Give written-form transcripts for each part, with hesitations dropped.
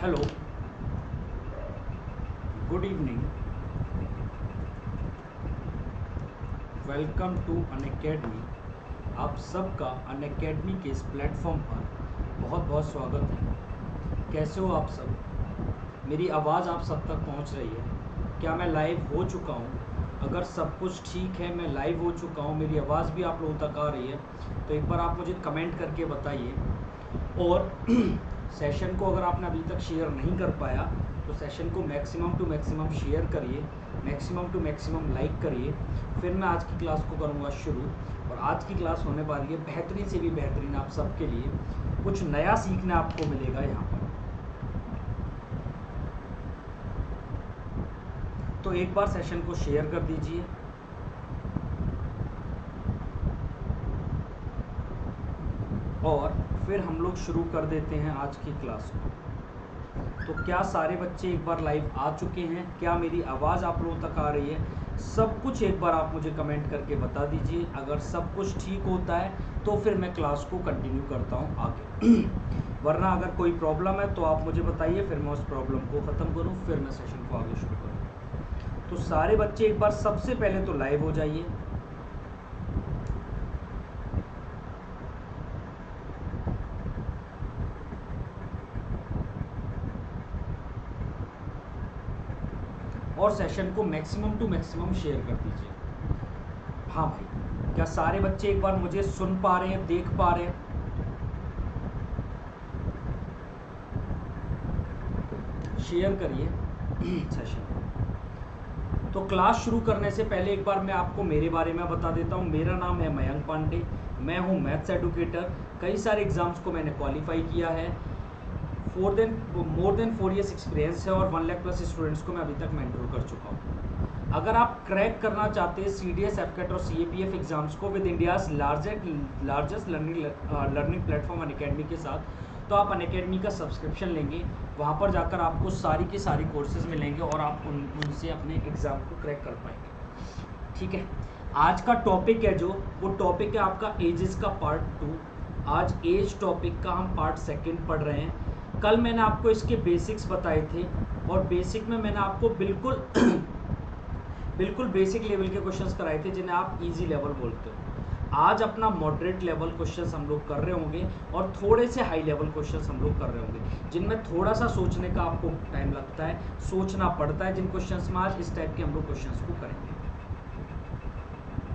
Hello, good evening, welcome to Unacademy. आप सबका Unacademy के इस प्लेटफॉर्म पर बहुत बहुत स्वागत है। कैसे हो आप सब? मेरी आवाज़ आप सब तक पहुंच रही है? क्या मैं लाइव हो चुका हूं? अगर सब कुछ ठीक है, मैं लाइव हो चुका हूं, मेरी आवाज़ भी आप लोगों तक आ रही है, तो एक बार आप मुझे कमेंट करके बताइए। और सेशन को अगर आपने अभी तक शेयर नहीं कर पाया तो सेशन को मैक्सिमम टू मैक्सिमम शेयर करिए, मैक्सिमम टू मैक्सिमम लाइक करिए। फिर मैं आज की क्लास को करूँगा शुरू, और आज की क्लास होने वाली है बेहतरीन से भी बेहतरीन। आप सबके लिए कुछ नया सीखने आपको मिलेगा यहाँ पर। तो एक बार सेशन को शेयर कर दीजिए। और फिर हम लोग शुरू कर देते हैं आज की क्लास को। तो क्या सारे बच्चे एक बार लाइव आ चुके हैं? क्या मेरी आवाज़ आप लोगों तक आ रही है? सब कुछ एक बार आप मुझे कमेंट करके बता दीजिए। अगर सब कुछ ठीक होता है तो फिर मैं क्लास को कंटिन्यू करता हूँ आगे। वरना अगर कोई प्रॉब्लम है तो आप मुझे बताइए, फिर मैं उस प्रॉब्लम को ख़त्म करूँ, फिर मैं सेशन को आगे शुरू करूँ। तो सारे बच्चे एक बार सबसे पहले तो लाइव हो जाइए। और सेशन को मैक्सिमम टू मैक्सिमम शेयर कर दीजिए। हाँ भाई, क्या सारे बच्चे एक बार मुझे सुन पा रहे हैं, देख पा रहे हैं? शेयर करिए सेशन। तो क्लास शुरू करने से पहले एक बार मैं आपको मेरे बारे में बता देता हूँ। मेरा नाम है मयंक पांडे, मैं हूँ मैथ्स एडुकेटर। कई सारे एग्ज़ाम्स को मैंने क्वालिफाई किया है। मोर देन 4 ईयर्स एक्सपीरियंस है, और 1 लाख प्लस स्टूडेंट्स को मैं अभी तक मेंटर कर चुका हूँ। अगर आप क्रैक करना चाहते हैं CDS, FCAT और CAPF एग्ज़ाम्स को with India's largest learning platform Unacademy के साथ, तो आप अनअकैडमी का सब्सक्रिप्शन लेंगे। वहाँ पर जाकर आपको सारी की सारी कोर्सेज मिलेंगे और आप उनसे अपने एग्ज़ाम को क्रैक कर पाएंगे। ठीक है, आज का टॉपिक है जो, वो टॉपिक है आपका एजेस का पार्ट 2। आज एज टॉपिक का हम पार्ट 2 पढ़ रहे हैं। कल मैंने आपको इसके बेसिक्स बताए थे, और बेसिक में मैंने आपको बिल्कुल बिल्कुल बेसिक लेवल के क्वेश्चंस कराए थे, जिन्हें आप इजी लेवल बोलते हो। आज अपना मॉडरेट लेवल क्वेश्चंस हम लोग कर रहे होंगे, और थोड़े से हाई लेवल क्वेश्चंस हम लोग कर रहे होंगे, जिनमें थोड़ा सा सोचने का आपको टाइम लगता है, सोचना पड़ता है जिन क्वेश्चंस में। आज इस टाइप के हम लोग क्वेश्चंस को करेंगे।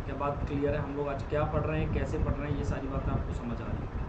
क्या बात क्लियर है? हम लोग आज क्या पढ़ रहे हैं, कैसे पढ़ रहे हैं, ये सारी बातें आपको समझ आ रही है?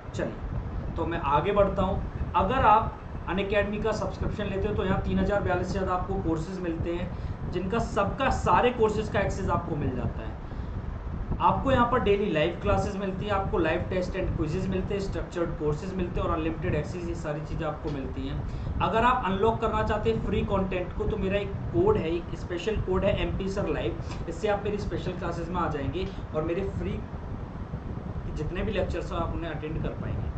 चलिए, तो मैं आगे बढ़ता हूँ। अगर आप अनअकैडमी का सब्सक्रिप्शन लेते हो तो यहाँ 3042 से ज़्यादा आपको कोर्सेज मिलते हैं, जिनका सबका सारे कोर्सेज का एक्सेस आपको मिल जाता है। आपको यहाँ पर डेली लाइव क्लासेस मिलती हैं, आपको लाइव टेस्ट एंड क्विजेज मिलते हैं, स्ट्रक्चर्ड कोर्सेज मिलते हैं, और अनलिमिटेड एक्सेस, ये सारी चीज़ें आपको मिलती हैं। अगर आप अनलॉक करना चाहते हैं फ्री कंटेंट को, तो मेरा एक कोड है, एक स्पेशल कोड है MP सर लाइव। इससे आप मेरी स्पेशल क्लासेस में आ जाएंगे और मेरे फ्री जितने भी लेक्चर्स हैं आप उन्हें अटेंड कर पाएंगे।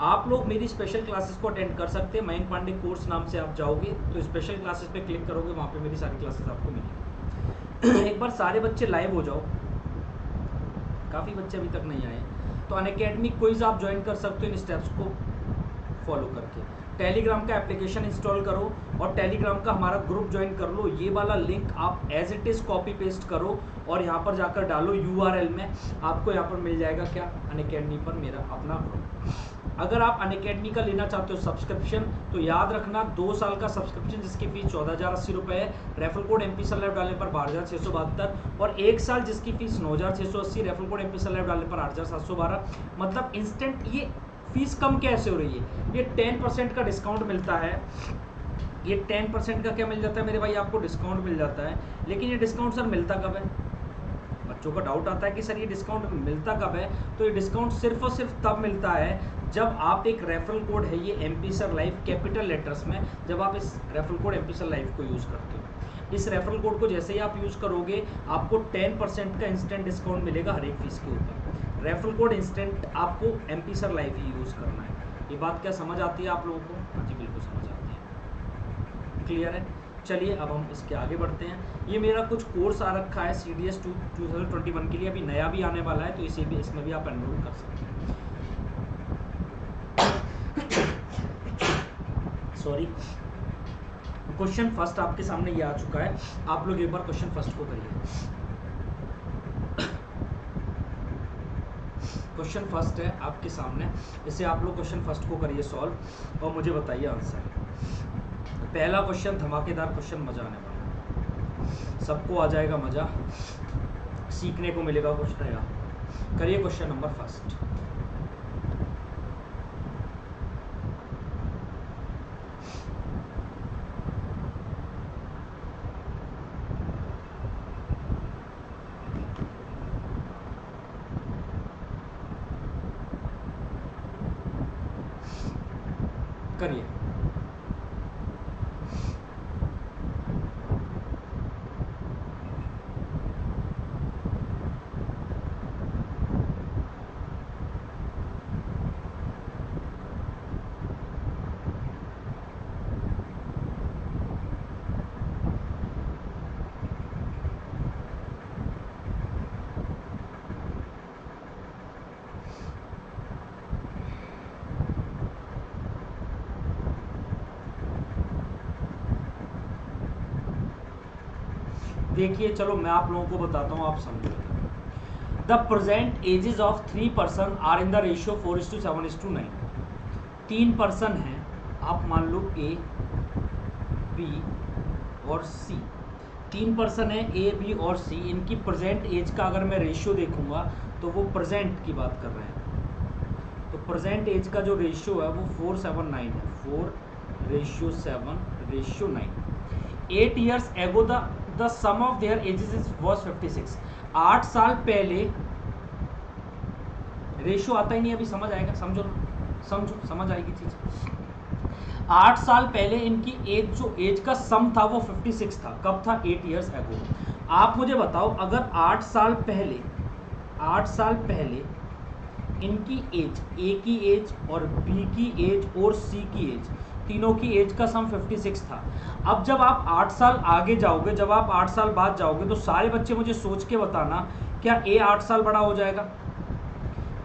आप लोग मेरी स्पेशल क्लासेस को अटेंड कर सकते हैं। मयंक पांडे कोर्स नाम से आप जाओगे तो स्पेशल क्लासेस पे क्लिक करोगे, वहाँ पे मेरी सारी क्लासेस आपको मिलेंगी। एक बार सारे बच्चे लाइव हो जाओ, काफ़ी बच्चे अभी तक नहीं आए। तो अनअकैडमी क्विज आप ज्वाइन कर सकते हो इन स्टेप्स को फॉलो करके। टेलीग्राम का एप्लीकेशन इंस्टॉल करो, और टेलीग्राम का हमारा ग्रुप ज्वाइन कर लो। ये वाला लिंक आप as it is copy paste करो और यहाँ पर जाकर डालो URL में। आपको यहाँ पर मिल जाएगा क्या, अनअकैडमी पर मेरा अपना ग्रुप। अगर आप अनअकैडमी का लेना चाहते हो सब्सक्रिप्शन, तो याद रखना 2 साल का सब्सक्रिप्शन, जिसकी फीस 14,080 रुपये है। Referral code MP sir live डालने पर 12,672, और 1 साल जिसकी fees 9,680, referral code MP sir live डालने पर 8,712। मतलब इंस्टेंट ये फीस कम कैसे हो रही है? ये 10% का डिस्काउंट मिलता है। ये 10% का क्या मिल जाता है मेरे भाई? आपको डिस्काउंट मिल जाता है। लेकिन ये डिस्काउंट सर मिलता कब है? बच्चों का डाउट आता है कि सर ये डिस्काउंट मिलता कब है? तो ये डिस्काउंट सिर्फ और सिर्फ तब मिलता है जब आप एक रेफरल कोड है, ये MP sir live capital letters में, जब आप इस referral code MP sir live को यूज़ करते हो। इस रेफरल कोड को जैसे ही आप यूज़ करोगे, आपको 10% का इंस्टेंट डिस्काउंट मिलेगा हर एक फीस के ऊपर। रेफरल कोड इंस्टेंट आपको MP सर लाइव ही यूज़ करना है। ये बात क्या समझ आती है आप लोगों को? हाँ जी, बिल्कुल समझ आती है। क्लियर है? चलिए अब हम इसके आगे बढ़ते हैं। ये मेरा कुछ कोर्स आ रखा है CDS 2021 के लिए, अभी नया भी आने वाला है, तो इसे भी, इसमें भी आप एनरोल कर सकते हैं। सॉरी, क्वेश्चन फर्स्ट आपके सामने ये आ चुका है। आप लोग एक बार क्वेश्चन फर्स्ट को करिए। क्वेश्चन फर्स्ट है आपके सामने, इसे आप लोग क्वेश्चन फर्स्ट को करिए सॉल्व और मुझे बताइए आंसर। पहला क्वेश्चन धमाकेदार क्वेश्चन, मजा आने वाला, सबको आ जाएगा मजा, सीखने को मिलेगा कुछ नया। करिए क्वेश्चन नंबर फर्स्ट। करिए। देखिए चलो मैं आप लोगों को बताता हूँ, आप समझो। The present ages of 3 person are in the ratio 4:7:9। 3 person हैं, आप मान लो ए, बी और सी। 3 पर्सन है ए, बी और सी, इनकी प्रेजेंट एज का अगर मैं रेशियो देखूंगा तो वो प्रेजेंट की बात कर रहे हैं, तो प्रेजेंट एज का जो रेशियो है वो 4:7:9 है। 4:7:9। 8 years ago the sum of their ages was 56। 8 साल पहले, रेशियो आता ही नहीं अभी, समझ आएगा, समझो समझ आएगी चीज। 8 साल पहले इनकी एज, जो एज का सम था वो 56 था। कब था? 8 years ago। आप मुझे बताओ, अगर 8 साल पहले इनकी एज, ए की एज और बी की एज और सी की एज, तीनों की एज का सम 56 था। अब जब आप 8 साल आगे जाओगे, जब आप 8 साल बाद जाओगे, तो सारे बच्चे मुझे सोच के बताना, क्या ए 8 साल बड़ा हो जाएगा,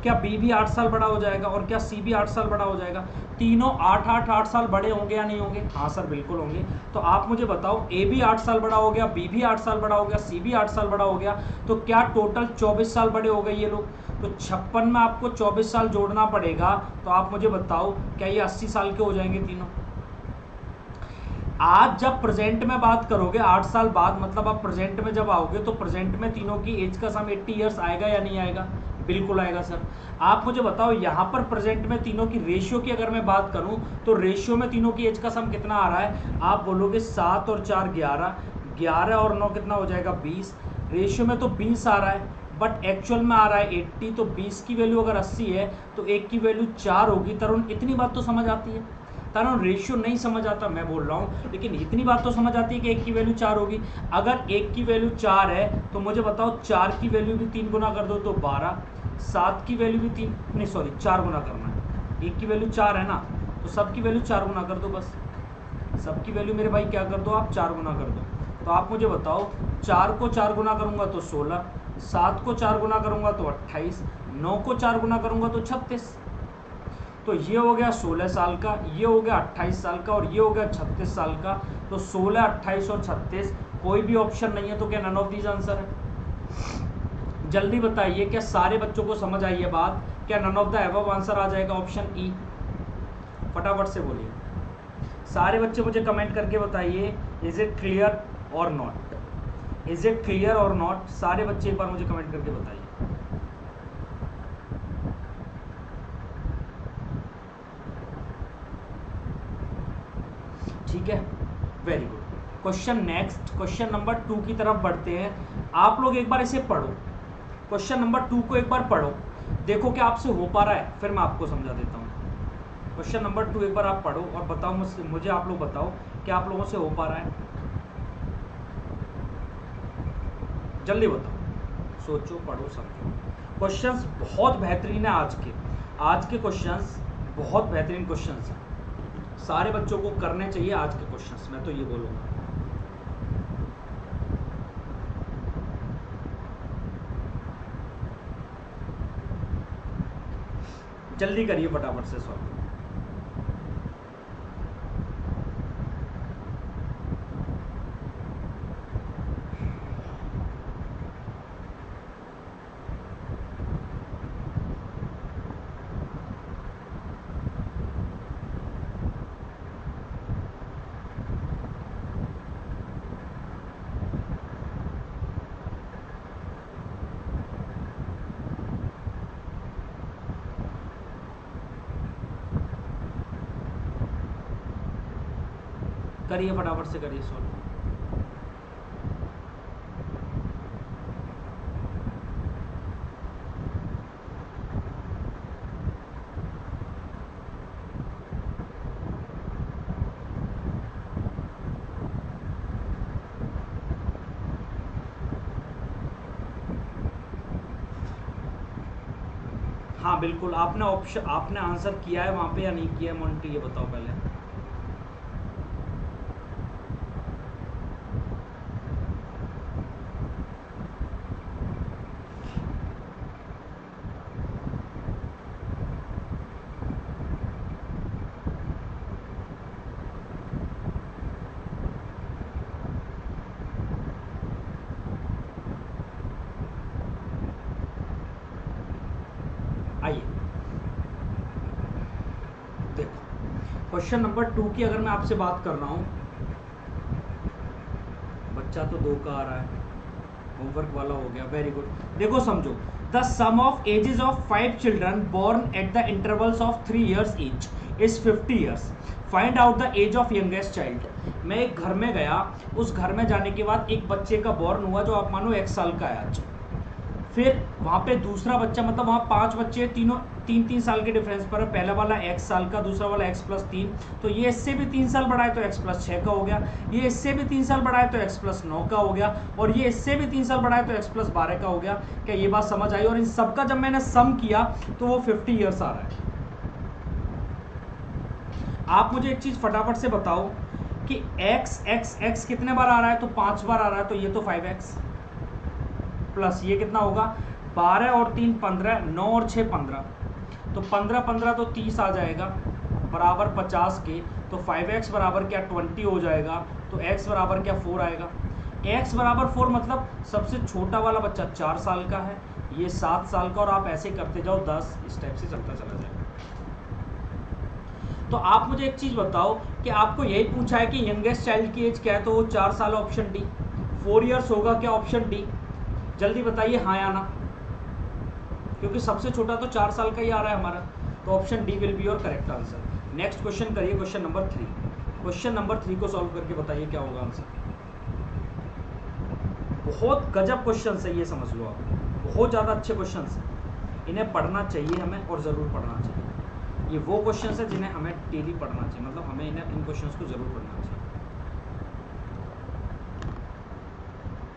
क्या बी भी 8 साल बड़ा हो जाएगा और क्या सी भी 8 साल बड़ा हो जाएगा? तीनों 8 साल बड़े होंगे या नहीं होंगे? हाँ सर बिल्कुल होंगे। तो आप मुझे बताओ, ए भी 8 साल बड़ा हो गया, बी भी 8 साल बड़ा हो गया, सी भी 8 साल बड़ा हो गया, तो क्या टोटल 24 साल बड़े हो गए ये लोग? तो 56 में आपको 24 साल जोड़ना पड़ेगा। तो आप मुझे बताओ, क्या ये 80 साल के हो जाएंगे तीनों? आज जब प्रेजेंट में बात करोगे, 8 साल बाद, मतलब आप प्रेजेंट में जब आओगे, तो प्रेजेंट में तीनों की एज का सम 80 ईयर्स आएगा या नहीं आएगा? बिल्कुल आएगा सर। आप मुझे बताओ, यहाँ पर प्रेजेंट में तीनों की रेशियो की अगर मैं बात करूँ, तो रेशियो में तीनों की एज का सम कितना आ रहा है? आप बोलोगे 7 और 4 11, 11 और 9 कितना हो जाएगा? 20। रेशियो में तो 20 आ रहा है, बट एक्चुअल में आ रहा है 80। तो 20 की वैल्यू अगर 80 है तो 1 की वैल्यू 4 होगी। तरुण इतनी बात तो समझ आती है? तरुण रेशियो नहीं समझ आता मैं बोल रहा हूँ, लेकिन इतनी बात तो समझ आती है कि 1 की वैल्यू 4 होगी। अगर 1 की वैल्यू 4 है तो मुझे बताओ 4 की वैल्यू भी 3 गुना कर दो तो 12, 7 की वैल्यू भी 4 गुना करना है। 1 की वैल्यू 4 है ना, तो सब की वैल्यू 4 गुना कर दो बस। सब की वैल्यू मेरे भाई क्या कर दो आप? 4 गुना कर दो। तो आप मुझे बताओ, 4 को 4 गुना करूँगा तो 16, 7 को 4 गुना करूँगा तो 28, 9 को 4 गुना करूँगा तो 36। तो ये हो गया 16 साल का, ये हो गया 28 साल का और ये हो गया 36 साल का। तो 16, 28 और 36 कोई भी ऑप्शन नहीं है, तो क्या नन ऑफ दीज आंसर है? जल्दी बताइए, क्या सारे बच्चों को समझ आई है बात? क्या none of the above answer आ जाएगा ऑप्शन ई? फटाफट से बोलिए सारे बच्चे, मुझे कमेंट करके बताइए, इज इट क्लियर और नॉट? इज इट क्लियर और नॉट? सारे बच्चे एक बार मुझे कमेंट करके बताइए। ठीक है, very good. Question next, question number 2 की तरफ बढ़ते हैं। आप लोग एक बार इसे पढ़ो, क्वेश्चन नंबर 2 को एक बार पढ़ो, देखो क्या आपसे हो पा रहा है, फिर मैं आपको समझा देता हूँ। क्वेश्चन नंबर 2 एक बार आप पढ़ो और बताओ मुझे आप लोग बताओ क्या आप लोगों से हो पा रहा है? जल्दी बताओ, सोचो, पढ़ो, समझो। क्वेश्चंस बहुत बेहतरीन है आज के क्वेश्चंस बहुत बेहतरीन क्वेश्चंस हैं, सारे बच्चों को करने चाहिए आज के क्वेश्चंस, मैं तो ये बोलूँगा। जल्दी करिए फटाफट से सॉल्व। करिए फटाफट से करिए सॉल्व। हाँ बिल्कुल, आपने ऑप्शन, आपने आंसर किया है वहाँ पे या नहीं किया है मोंटी, ये बताओ पहले। आइए देखो, क्वेश्चन नंबर 2 की अगर मैं आपसे बात कर रहा हूँ, बच्चा तो 2 का आ रहा है, होमवर्क वाला हो गया, वेरी गुड। देखो समझो, the sum of ages of 5 children born at the intervals of 3 years each is 50 years। Find out the age of youngest child. मैं एक घर में गया, उस घर में जाने के बाद एक बच्चे का बॉर्न हुआ जो आप मानो 1 साल का है आज। फिर वहाँ पे दूसरा बच्चा, मतलब वहाँ 5 बच्चे, तीनों 3-3 साल के डिफरेंस पर है। पहला वाला x साल का, दूसरा वाला x+3, तो ये इससे भी 3 साल बड़ा है तो x+6 का हो गया, ये इससे भी 3 साल बड़ा है तो x+9 का हो गया, और ये इससे भी 3 साल बड़ा है तो x+12 का हो गया। क्या ये बात समझ आई? और इन सबका जब मैंने सम किया तो वो 50 years आ रहा है। आप मुझे एक चीज़ फटाफट से बताओ कि x कितने बार आ रहा है? तो 5 बार आ रहा है, तो ये तो 5x प्लस ये कितना होगा 12 और 3 15, 9 और 6 15, तो 15 तो 30 आ जाएगा बराबर 50 के। तो 5x बराबर क्या 20 हो जाएगा, तो x बराबर क्या 4 आएगा। x बराबर 4 मतलब सबसे छोटा वाला बच्चा 4 साल का है, ये 7 साल का, और आप ऐसे करते जाओ 10, इस टाइप से चलता चला जाएगा। तो आप मुझे एक चीज़ बताओ कि आपको यही पूछा है कि यंगेस्ट चाइल्ड की एज क्या है, तो वो 4 साल ऑप्शन डी, 4 years होगा क्या ऑप्शन डी? जल्दी बताइए हाँ या ना, क्योंकि सबसे छोटा तो 4 साल का ही आ रहा है हमारा, तो option D will be your correct answer. Next question करिए, क्वेश्चन नंबर 3। क्वेश्चन नंबर 3 को सॉल्व करके बताइए क्या होगा आंसर। बहुत गजब क्वेश्चन है ये, समझ लो आप, बहुत ज़्यादा अच्छे क्वेश्चन हैं, इन्हें पढ़ना चाहिए हमें, और ज़रूर पढ़ना चाहिए। ये वो क्वेश्चन है जिन्हें हमें डेली पढ़ना चाहिए, मतलब हमें इन क्वेश्चन को ज़रूर पढ़ना चाहिए।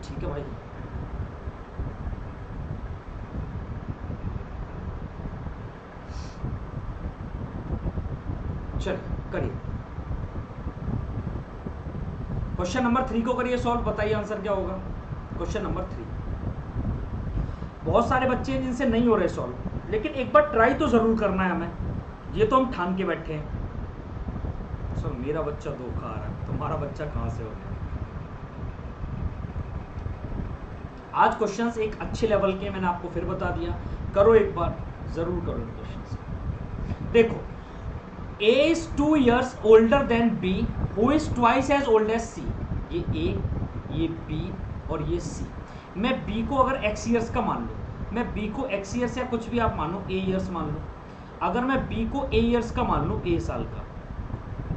ठीक है भाई, चलिए करिए क्वेश्चन नंबर 3 को करिए सॉल्व, बताइए आंसर क्या होगा। क्वेश्चन नंबर 3, बहुत सारे बच्चे हैं जिनसे नहीं हो रहे सॉल्व, लेकिन एक बार ट्राई तो जरूर करना है हमें, ये तो हम ठान के बैठे हैं। सर मेरा बच्चा 2 का आ रहा है, तुम्हारा बच्चा कहाँ से हो गया? आज क्वेश्चंस एक अच्छे लेवल के, मैंने आपको फिर बता दिया, करो एक बार, जरूर करो क्वेश्चंस। देखो, A is 2 years older than B, who is twice as old as C। ये A, ये B और ये C। मैं B को अगर x years का मान लूँ, मैं B को x years या कुछ भी आप मानो A years मान लो। अगर मैं B को A years का मान लूँ, A साल का,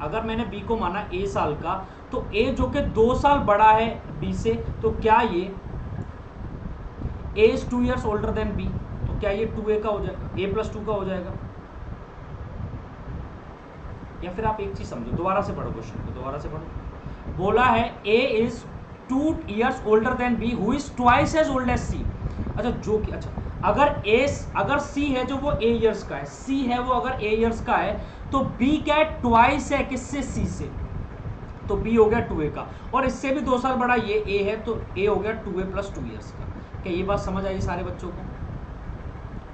अगर मैंने B को माना A साल का, तो A जो कि 2 साल बड़ा है B से, तो क्या ये A is 2 years older than B, तो क्या ये 2A का हो जाएगा, A+2 का हो जाएगा। या फिर आप एक चीज समझो, दोबारा से पढ़ो क्वेश्चन को, दोबारा से पढ़ो। बोला है A is 2 years older than B, who is twice as old as C। अच्छा जो कि, अच्छा अगर C है जो वो A years का है, C है वो अगर A years का है, तो B क्या है ट्वाइस है किससे? C से, तो B हो गया 2A का, और इससे भी 2 साल बड़ा ये A है, तो A हो गया 2A + 2 years का। क्या ये बात समझ आई सारे बच्चों को?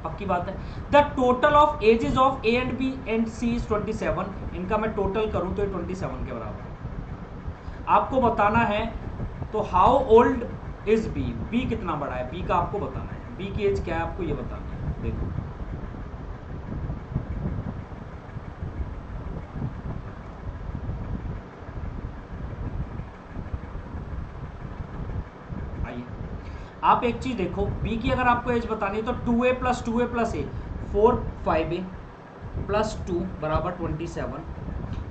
पक्की बात है। The total of ages of A and B and C is 27। इनका मैं टोटल करूं तो ये 27 के बराबर है। आपको बताना है तो how old is B, B कितना बड़ा है, B का आपको बताना है, B की एज क्या है आपको ये बताना है। देखो आप एक चीज देखो, B की अगर आपको एज बतानी है तो 2A + 2A + A 4 5A + 2 = 27,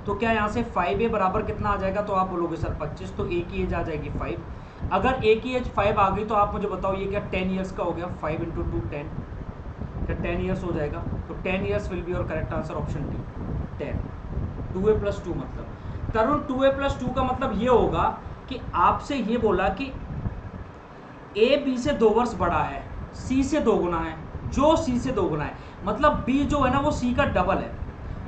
तो क्या यहाँ से 5a बराबर कितना आ जाएगा, तो आप बोलोगे सर 25, तो a की एज आ जाएगी 5। अगर a की एज 5 आ गई तो आप मुझे बताओ ये क्या 10 ईयर्स का हो गया, 5 × 2 10, क्या 10 ईयर्स हो जाएगा, तो 10 years will be your correct answer, option D 10। 2a + 2 मतलब तरुण 2a + 2 का मतलब ये होगा कि आपसे ये बोला कि a b से 2 वर्ष बड़ा है, c से 2 गुना है, जो c से 2 गुना है, मतलब b जो है ना वो c का डबल है।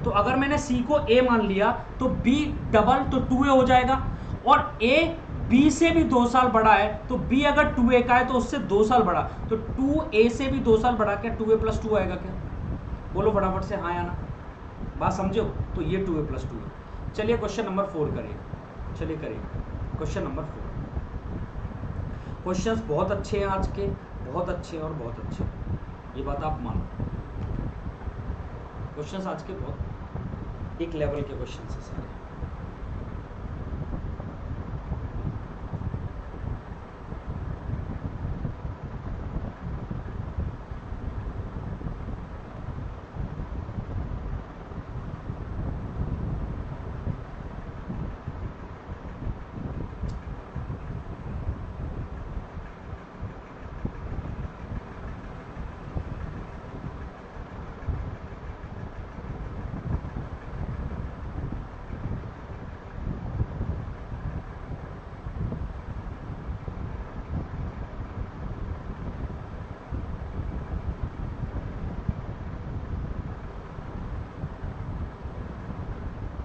तो अगर मैंने c को a मान लिया तो b डबल तो 2a हो जाएगा, और a b से भी 2 साल बड़ा है, तो b अगर 2a का है तो उससे 2 साल बड़ा, तो 2a से भी 2 साल बड़ा, क्या 2a + 2 आएगा क्या, बोलो फटाफट से हाँ या ना, बात समझो, तो ये 2a + 2 है। चलिए क्वेश्चन नंबर 4 करिए, चलिए करिए क्वेश्चन नंबर 4। क्वेश्चंस बहुत अच्छे हैं आज के, बहुत अच्छे और बहुत अच्छे, ये बात आप मानो। क्वेश्चंस आज के बहुत एक लेवल के क्वेश्चंस हैं सारे।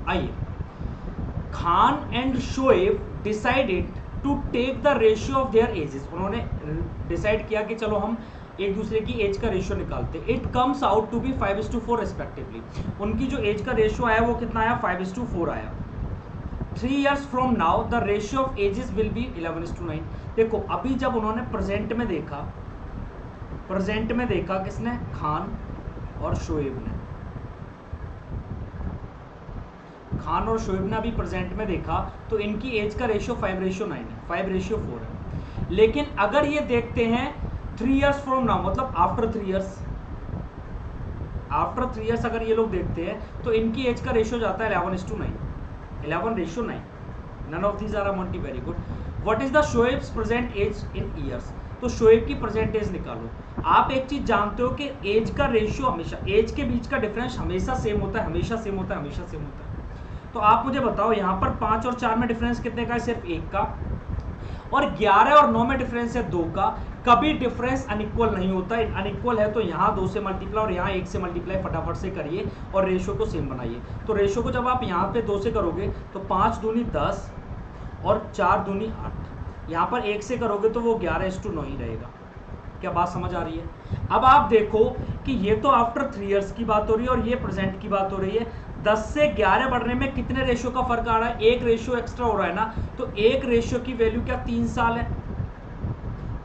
आइए, Khan and Shoaib decided to take the ratio of their ages. उन्होंने डिसाइड किया कि चलो हम एक दूसरे की एज का रेशियो निकालते। It comes out to be 5:4 respectively. उनकी जो एज का रेशियो आया वो कितना आया, 5:4 आया। 3 years from now the ratio of ages will be 11:9। देखो अभी जब उन्होंने प्रेजेंट में देखा किसने, खान और शोएब ने, खान और शोएब ने अभी प्रेजेंट में देखा तो इनकी एज का रेशियो 5:9 है, 5:4 है। लेकिन अगर ये देखते हैं 3 years फ्रॉम नाउ, मतलब आफ्टर 3 years अगर ये लोग देखते हैं तो इनकी एज का रेशियो जाता है 11:9, 11:9। None of these are amount, very good. What is the Shoaib's present age in years, तो शोएब की प्रेजेंट एज निकालो। आप एक चीज जानते हो कि एज का रेशियो हमेशा, एज के बीच का डिफरेंस हमेशा सेम होता है, हमेशा सेम होता है, हमेशा सेम होता है। तो आप मुझे बताओ यहाँ पर 5 और 4 में डिफरेंस कितने का है, सिर्फ 1 का, और 11 और 9 में डिफरेंस है 2 का। कभी डिफरेंस अनइक्वल नहीं होता है, अनइक्वल है तो यहाँ 2 से मल्टीप्लाई और यहाँ 1 से मल्टीप्लाई फटाफट से करिए और रेशियो को सेम बनाइए। तो रेशियो को जब आप यहाँ पे 2 से करोगे तो 5 दूनी 10 और 4 दूनी 8, यहाँ पर 1 से करोगे तो वो 11:9 ही रहेगा। क्या बात समझ आ रही है? अब आप देखो कि ये तो आफ्टर 3 years की बात हो रही है और ये प्रेजेंट की बात हो रही है। 10 से 11 बढ़ने में कितने रेशियो का फर्क आ रहा है, एक रेशियो एक्स्ट्रा हो रहा है ना, तो एक रेशियो की वैल्यू क्या 3 साल है।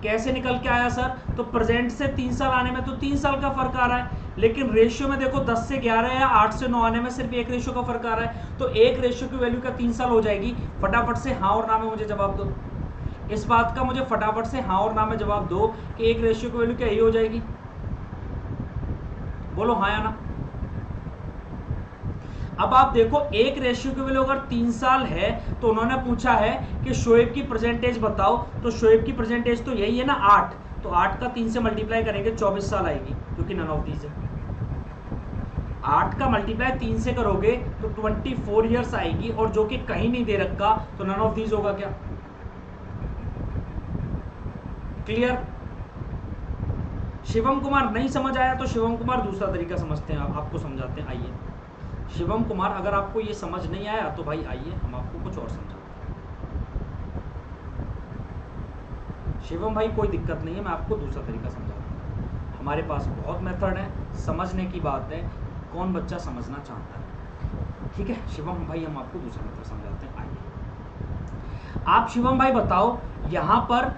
कैसे निकल के आया सर, तो प्रेजेंट से 3 साल आने में तो 3 साल का फर्क आ रहा है, लेकिन रेशियो में देखो 10 से 11 या 8 से 9 आने में सिर्फ एक रेशियो का फर्क आ रहा है, तो एक रेशियो की वैल्यू क्या 3 साल हो जाएगी। फटाफट से हाँ और ना में मुझे जवाब दो, इस बात का मुझे फटाफट से हाँ और ना में जवाब दो कि एक रेशियो की वैल्यू क्या यही हो जाएगी, बोलो हाँ या ना। अब आप देखो एक रेशियो की वैल्यू अगर 3 साल है तो उन्होंने पूछा है कि शोएब की प्रेजेंटेज बताओ, तो शोएब की प्रेजेंटेज तो यही है ना 8, तो 8 का 3 से मल्टीप्लाई करेंगे 24 साल आएगी, क्योंकि नन ऑफ दीज है। 8 का मल्टीप्लाई 3 से करोगे तो 24 ईयर्स आएगी, और जो कि कहीं नहीं दे रखा तो नन ऑफ दीज होगा क्या, क्लियर। शिवम कुमार नहीं समझ आया तो शिवम कुमार दूसरा तरीका समझते हैं, आपको समझाते हैं। आइए शिवम कुमार, अगर आपको ये समझ नहीं आया तो भाई आइए हम आपको कुछ और समझाते हैं। शिवम भाई कोई दिक्कत नहीं है, मैं आपको दूसरा तरीका समझाता हूँ। हमारे पास बहुत मेथड है, समझने की बात है, कौन बच्चा समझना चाहता है, ठीक है। शिवम भाई हम आपको दूसरा मेथड समझाते हैं। आइए आप शिवम भाई बताओ यहाँ पर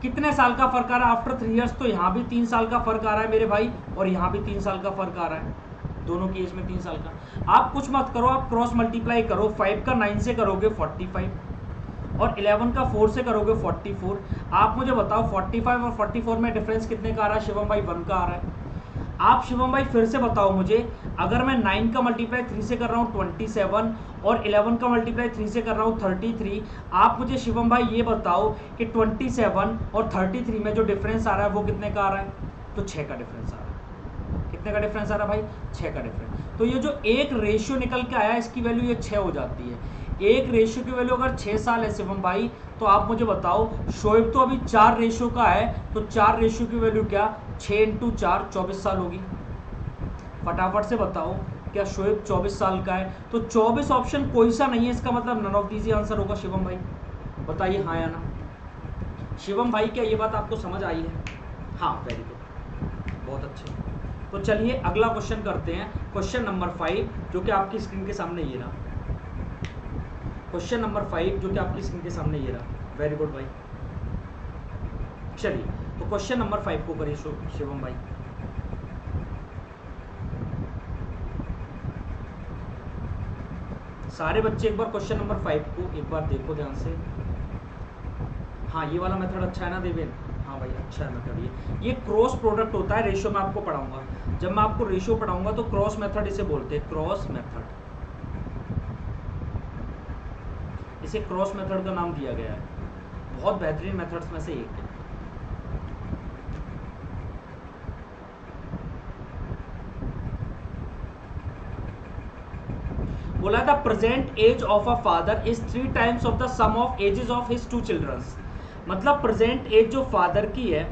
कितने साल का फर्क आ रहा है आफ्टर 3 years, तो यहाँ भी 3 साल का फर्क आ रहा है मेरे भाई, और यहाँ भी 3 साल का फर्क आ रहा है, दोनों की एज में 3 साल का। आप कुछ मत करो, आप क्रॉस मल्टीप्लाई करो, 5 का 9 से करोगे 45, और 11 का 4 से करोगे 44। आप मुझे बताओ 45 और 44 में डिफरेंस कितने का आ रहा है शिवम भाई, 1 का आ रहा है। आप शिवम भाई फिर से बताओ मुझे, अगर मैं 9 का मल्टीप्लाई 3 से कर रहा हूँ 27 और 11 का मल्टीप्लाई 3 से कर रहा हूँ 33, आप मुझे शिवम भाई ये बताओ कि 27 और 33 में जो डिफरेंस आ रहा है वो कितने का आ रहा है? तो 6 का डिफरेंस आ रहा है। कितने का डिफरेंस आ रहा है भाई? 6 का डिफरेंस। तो ये जो एक रेशियो निकल के आया इसकी वैल्यू ये 6 हो जाती है। एक रेशियो की वैल्यू अगर 6 साल है शिवम भाई, तो आप मुझे बताओ, शोएब तो अभी 4 रेशियो का है, तो 4 रेशियो की वैल्यू क्या? 6 इंटू 4 24 साल होगी। फटाफट से बताओ क्या शोएब 24 साल का है? तो 24 ऑप्शन कोई सा नहीं है, इसका मतलब नन ऑफ दीज आंसर होगा शिवम भाई। बताइए हाँ या ना। शिवम भाई क्या ये बात आपको समझ आई है? हाँ, वेरी गुड, बहुत अच्छे। तो चलिए अगला क्वेश्चन करते हैं, क्वेश्चन नंबर 5 जो कि आपकी स्क्रीन के सामने ये रहा। क्वेश्चन नंबर 5 जो कि आपकी स्क्रीन के सामने ये रहा। वेरी गुड भाई। चलिए तो क्वेश्चन नंबर 5 को करिए शिवम भाई। सारे बच्चे एक बार क्वेश्चन नंबर 5 को एक बार देखो ध्यान से। हाँ, ये वाला मेथड अच्छा है ना देवेन? हाँ भाई, अच्छा है मेथड। ये क्रॉस प्रोडक्ट होता है, रेशियो में आपको पढ़ाऊंगा। जब मैं आपको रेशियो पढ़ाऊंगा तो क्रॉस मेथड इसे बोलते हैं, क्रॉस मेथड। इसे क्रॉस मेथड का नाम दिया गया है। बहुत बेहतरीन मेथड्स में से एक है। बोला था present age of a father is 3 times of the sum of ages of his 2 childrens. मतलब प्रेजेंट एज जो फादर की है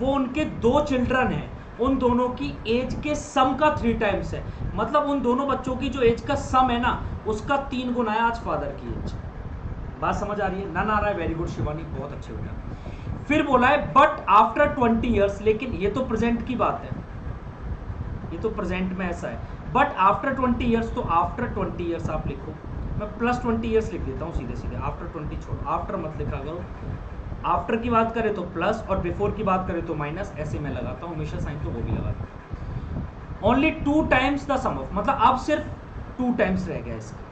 वो उनके 2 चिल्ड्रन हैं, उन दोनों की एज के सम का 3 टाइम्स है। मतलब उन दोनों बच्चों की जो एज का सम है ना, उसका 3 गुना है आज फादर की एज। बात समझ आ रही है? नन आ रहा है? वेरी गुड शिवानी, बहुत अच्छे बेटा। फिर बोला है बट आफ्टर 20 ईयर्स, लेकिन ये तो प्रेजेंट की बात है, ये तो प्रेजेंट में ऐसा है। बट आफ्टर 20 ईयर्स, तो आफ्टर 20 ईयर्स आप लिखो, मैं प्लस 20 ईयर्स लिख देता हूँ सीधे सीधे। आफ्टर 20 छोड़ो, आफ्टर मत लिखा करो। आफ्टर की बात करें तो प्लस और बिफोर की बात करें तो माइनस, ऐसे मैं लगाता हूँ हमेशा साइन, तो वो भी लगाता हूँ। Only 2 times the sum of, मतलब अब सिर्फ 2 टाइम्स रह गया इसका।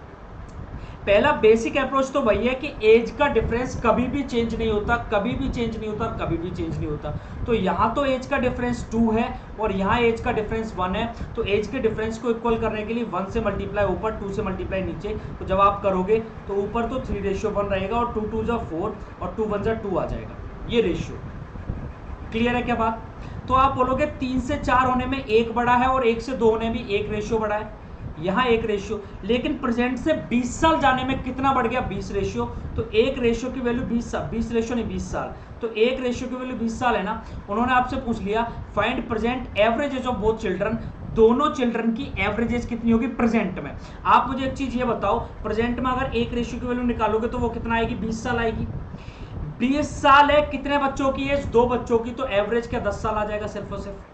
पहला बेसिक अप्रोच तो वही है कि एज का डिफरेंस कभी भी चेंज नहीं होता, कभी भी चेंज नहीं होता, कभी भी चेंज नहीं होता। तो यहाँ तो एज का डिफरेंस 2 है और यहाँ एज का डिफरेंस 1 है, तो एज के डिफरेंस को इक्वल करने के लिए 1 से मल्टीप्लाई ऊपर, 2 से मल्टीप्लाई नीचे। तो जब आप करोगे तो ऊपर तो 3:1 रहेगा और 2 2 जा 4 और 2 1 जा 2 आ जाएगा, ये रेशियो। क्लियर है क्या बात? तो आप बोलोगे 3 से 4 होने में 1 बड़ा है और 1 से 2 होने में 1 रेशियो बड़ा है, यहाँ 1 रेशियो। लेकिन प्रेजेंट से 20 साल जाने में कितना बढ़ गया? 20 रेशियो। तो 1 रेशियो की वैल्यू 20 साल, 20 रेशियो नहीं 20 साल, तो 1 रेशियो की वैल्यू 20 साल है ना। उन्होंने आपसे पूछ लिया find present average age of both children, दोनों चिल्ड्रन की एवरेज एज कितनी होगी प्रेजेंट में। आप मुझे एक चीज ये बताओ, प्रेजेंट में अगर 1 रेशियो की वैल्यू निकालोगे तो वो कितना आएगी? 20 साल आएगी। 20 साल है, कितने बच्चों की एज? 2 बच्चों की, तो एवरेज क्या 10 साल आ जाएगा सिर्फ और सिर्फ।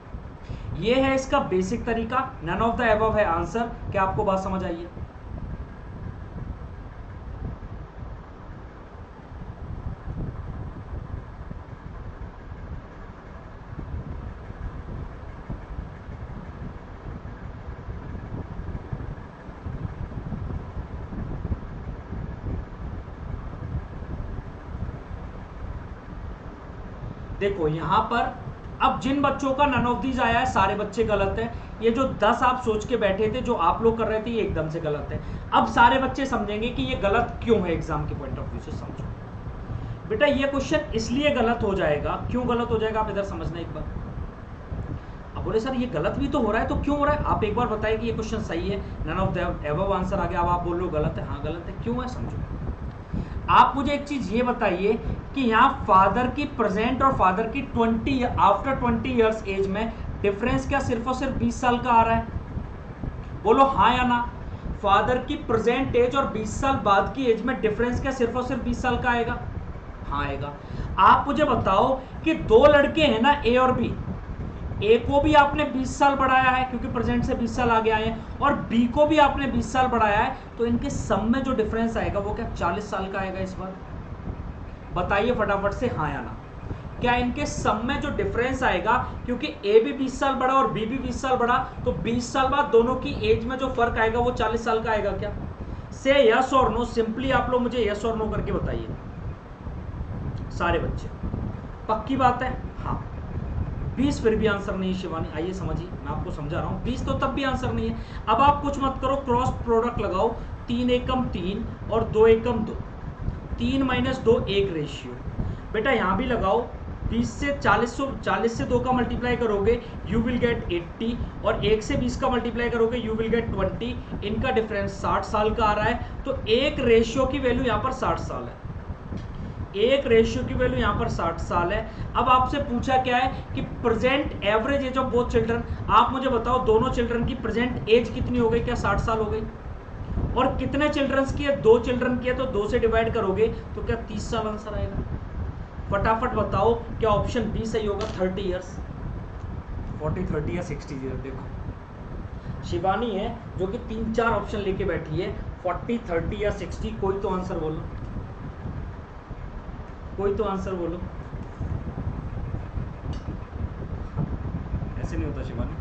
ये है इसका बेसिक तरीका। नन ऑफ द अबव है आंसर। क्या आपको बात समझ आई है? देखो यहां पर अब जिन बच्चों का नन ऑफ दीज आया है सारे बच्चे गलत है। ये जो 10 आप सोच के बैठे थे, जो आप लोग कर रहे थे, ये एकदम से गलत है। अब सारे बच्चे समझेंगे कि ये गलत क्यों है, एग्जाम के पॉइंट ऑफ व्यू से समझो। बेटा ये क्वेश्चन इसलिए गलत हो जाएगा, क्यों गलत हो जाएगा आप इधर समझना एक बार। अब बोले सर ये गलत भी तो हो रहा है, तो क्यों हो रहा है? आप एक बार बताइए कि ये क्वेश्चन सही है, none of the above answer आ गया, अब आप बोल रहे हो गलत है। हाँ गलत है, क्यों है समझो। आप मुझे एक चीज ये बताइए कि यहाँ फादर की प्रेजेंट और फादर की 20 आफ्टर 20 इयर्स एज में डिफरेंस क्या सिर्फ और सिर्फ 20 साल का आ रहा है? बोलो हाँ या ना। फादर की प्रेजेंट एज और 20 साल बाद की एज में डिफरेंस क्या सिर्फ और सिर्फ 20 साल का आएगा? हाँ आएगा। आप मुझे बताओ कि 2 लड़के हैं ना, ए और बी, ए को भी आपने 20 साल बढ़ाया है क्योंकि प्रेजेंट से 20 साल आगे आए हैं, और बी को भी आपने 20 साल बढ़ाया है, तो इनके सम में जो डिफरेंस आएगा वो क्या 40 साल का आएगा इस बार? बताइए फटाफट से हाँ या ना। क्या इनके सम में जो डिफरेंस आएगा, क्योंकि ए भी 20 साल बढ़ा और बी भी 20 साल बढ़ा, तो 20 साल बाद दोनों की एज में जो फर्क आएगा वो 40 साल का आएगा क्या? से यस और नो, सिंपली आप लोग मुझे यस और नो करके बताइए सारे बच्चे। पक्की बात है? हाँ 20 फिर भी आंसर नहीं है शिवानी, आइए समझिए, मैं आपको समझा रहा हूँ, 20 तो तब भी आंसर नहीं है। अब आप कुछ मत करो, क्रॉस प्रोडक्ट लगाओ, 3 एकम 3 और 2 एकम 2, 3 माइनस 2 1 रेशियो। बेटा यहाँ भी लगाओ, 20 से 40 से 2 का मल्टीप्लाई करोगे यू विल गेट 80, और 1 से 20 का मल्टीप्लाई करोगे यू विल गेट 20। इनका डिफरेंस 60 साल का आ रहा है, तो एक रेशियो की वैल्यू यहाँ पर 60 साल है, एक रेशियो की वैल्यू यहाँ पर 60 साल है। अब आपसे पूछा क्या है कि present average age of both children. आप मुझे बताओ दोनों चिल्ड्रन की प्रेजेंट एज कितनी हो गई, क्या 60 साल हो गई? और कितने चिल्ड्रंस की है, 2 चिल्ड्रन की है, तो 2 से डिवाइड करोगे तो क्या 30 साल आंसर आएगा? फटाफट बताओ क्या ऑप्शन बी सही होगा? 30 ईयर्स, 40, 30 या 60 ईयर। देखो शिवानी है जो कि 3-4 ऑप्शन लेके बैठी है, 40, 30 या 60, कोई तो आंसर बोलो, कोई तो आंसर बोलो। ऐसे नहीं होता शिवानी।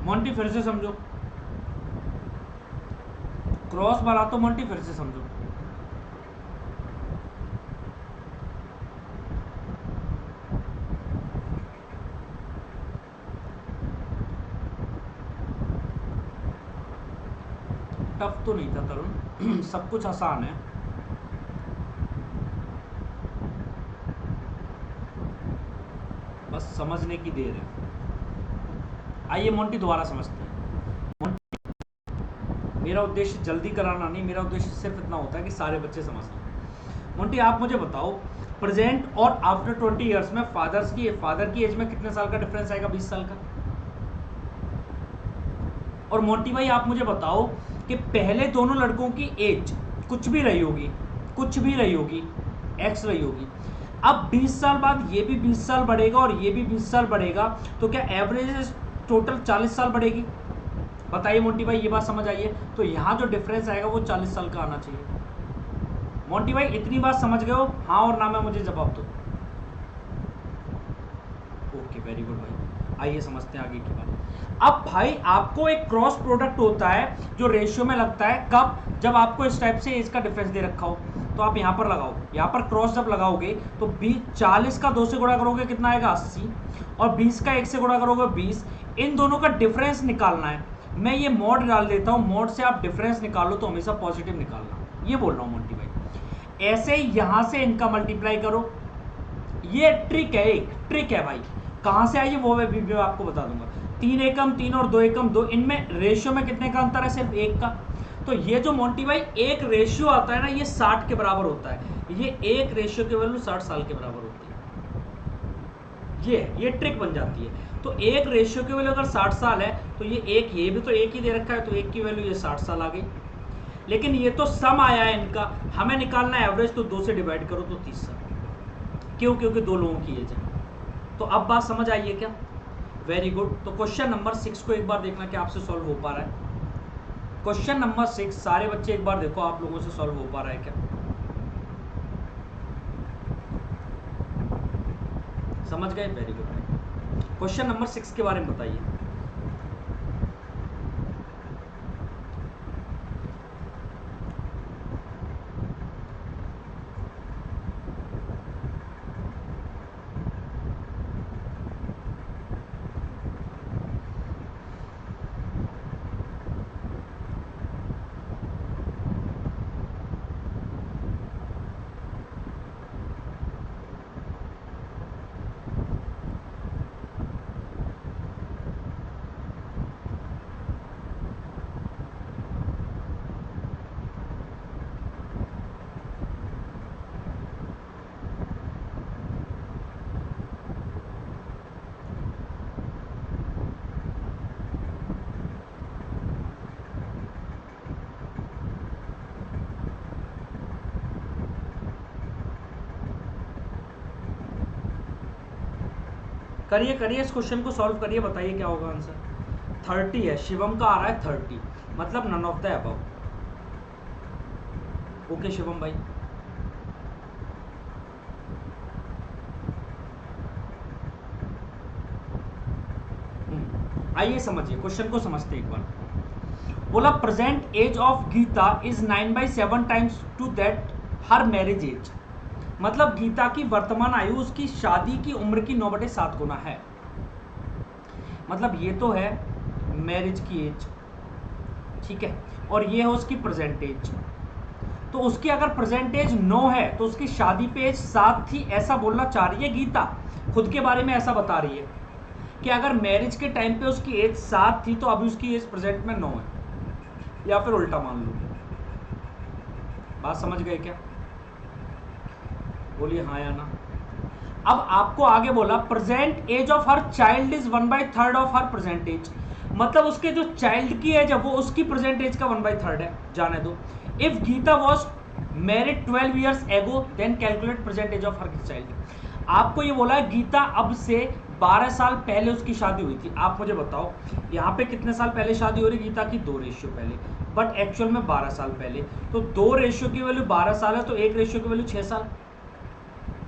मोंटी फिर से समझो, क्रॉस वाला तो मोंटी फिर से समझो। टफ तो नहीं था तरुण, सब कुछ आसान है। बस समझने की देर है। आइए मोंटी दोबारा समझते हैं। मेरा उद्देश्य जल्दी कराना नहीं, मेरा उद्देश्य सिर्फ इतना होता है कि सारे बच्चे समझ लें। मोंटी आप मुझे बताओ प्रेजेंट और आफ्टर 20 ईयर्स में फादर की एज में कितने साल का डिफरेंस आएगा? 20 साल का। और मोंटी भाई आप मुझे बताओ कि पहले दोनों लड़कों की एज कुछ भी रही होगी, कुछ भी रही होगी, एक्स रही होगी। अब 20 साल बाद ये भी 20 साल बढ़ेगा और ये भी 20 साल बढ़ेगा, तो क्या एवरेज टोटल 40 साल बढ़ेगी? बताइए मोंटी भाई, ये बात समझ आइए। तो यहाँ जो डिफरेंस आएगा वो 40 साल का आना चाहिए। मोंटी भाई इतनी बात समझ गए हो? हाँ और ना में मुझे जवाब दो। ओके वेरी गुड भाई, आइए समझते हैं आगे की बात। अब भाई आपको एक क्रॉस प्रोडक्ट होता है जो रेशियो में लगता है, कब? जब आपको इस टाइप से एज का डिफरेंस दे रखा हो, तो आप यहाँ पर लगाओ, यहाँ पर क्रॉस जब लगाओगे तो 40 का 2 से गुणा करोगे कितना आएगा? 80, और 20 का 1 से गुणा करोगे 20। इन दोनों का डिफरेंस निकालना है। मैं ये मॉड डाल देता हूँ, मॉड से आप डिफरेंस निकालो तो हमेशा पॉजिटिव निकालना, ये बोल रहा हूँ मोंटी भाई। ऐसे यहाँ से इनका मल्टीप्लाई करो, ये ट्रिक है, एक ट्रिक है भाई। कहाँ से आई वो मैं आपको बता दूंगा। 3 एकम 3 और 2 एकम 2, इनमें रेशियो में कितने का अंतर है? सिर्फ 1 का। तो ये जो मोंटी भाई एक रेशियो आता है ना, ये 60 के बराबर होता है। ये एक रेशियो की वैल्यू 60 साल के बराबर होती है। ये ट्रिक बन जाती है। तो एक रेशियो की वैल्यू अगर 60 साल है तो ये भी तो एक ही दे रखा है, तो एक की वैल्यू ये 60 साल आ गई। लेकिन ये तो सम आया है इनका, हमें निकालना है एवरेज, तो 2 से डिवाइड करो तो 30 साल। क्यों? क्योंकि 2 लोगों की एज है। तो अब बात समझ आई है क्या? Very good. तो क्वेश्चन नंबर 6 को एक बार देखना कि आपसे सॉल्व हो पा रहा है। क्वेश्चन नंबर 6 सारे बच्चे एक बार देखो आप लोगों से सॉल्व हो पा रहा है क्या? समझ गए? Very good. क्वेश्चन नंबर 6 के बारे में बताइए। करिए करिए, इस क्वेश्चन को सॉल्व करिए, बताइए क्या होगा आंसर। 30 है, शिवम का आ रहा है 30, मतलब none of the above. Okay Shivam भाई, आइए समझिए क्वेश्चन को, समझते एक बार। बोला present age of Geeta is 9/7 times to that her marriage age, मतलब गीता की वर्तमान आयु उसकी शादी की उम्र की 9/7 गुना है। मतलब ये तो है मैरिज की एज, ठीक है, और ये है उसकी प्रेजेंट एज। तो उसकी अगर प्रेजेंट एज 9 है तो उसकी शादी पे एज 7 थी, ऐसा बोलना चाह रही है गीता, खुद के बारे में ऐसा बता रही है कि अगर मैरिज के टाइम पे उसकी एज 7 थी तो अभी उसकी एज प्रेजेंट में 9 है, या फिर उल्टा मान लो। बात समझ गए क्या? बोलिए हाँ या ना। अब आपको आगे बोला present age of her child is 1/3 of her present age, मतलब उसके जो चाइल्ड की एज है वो उसकी प्रेजेंट एज का 1/3 है, जाने दो। If Geeta was married 12 years ago then calculate present age of her child. आपको ये बोला है गीता अब से 12 साल पहले उसकी शादी हुई थी। आप मुझे बताओ यहाँ पे कितने साल पहले शादी हो रही गीता की? 2 रेशियो पहले, बट एक्चुअल में 12 साल पहले। तो 2 रेशियो की वैल्यू 12 साल है, तो 1 रेशियो की वैल्यू 6 साल।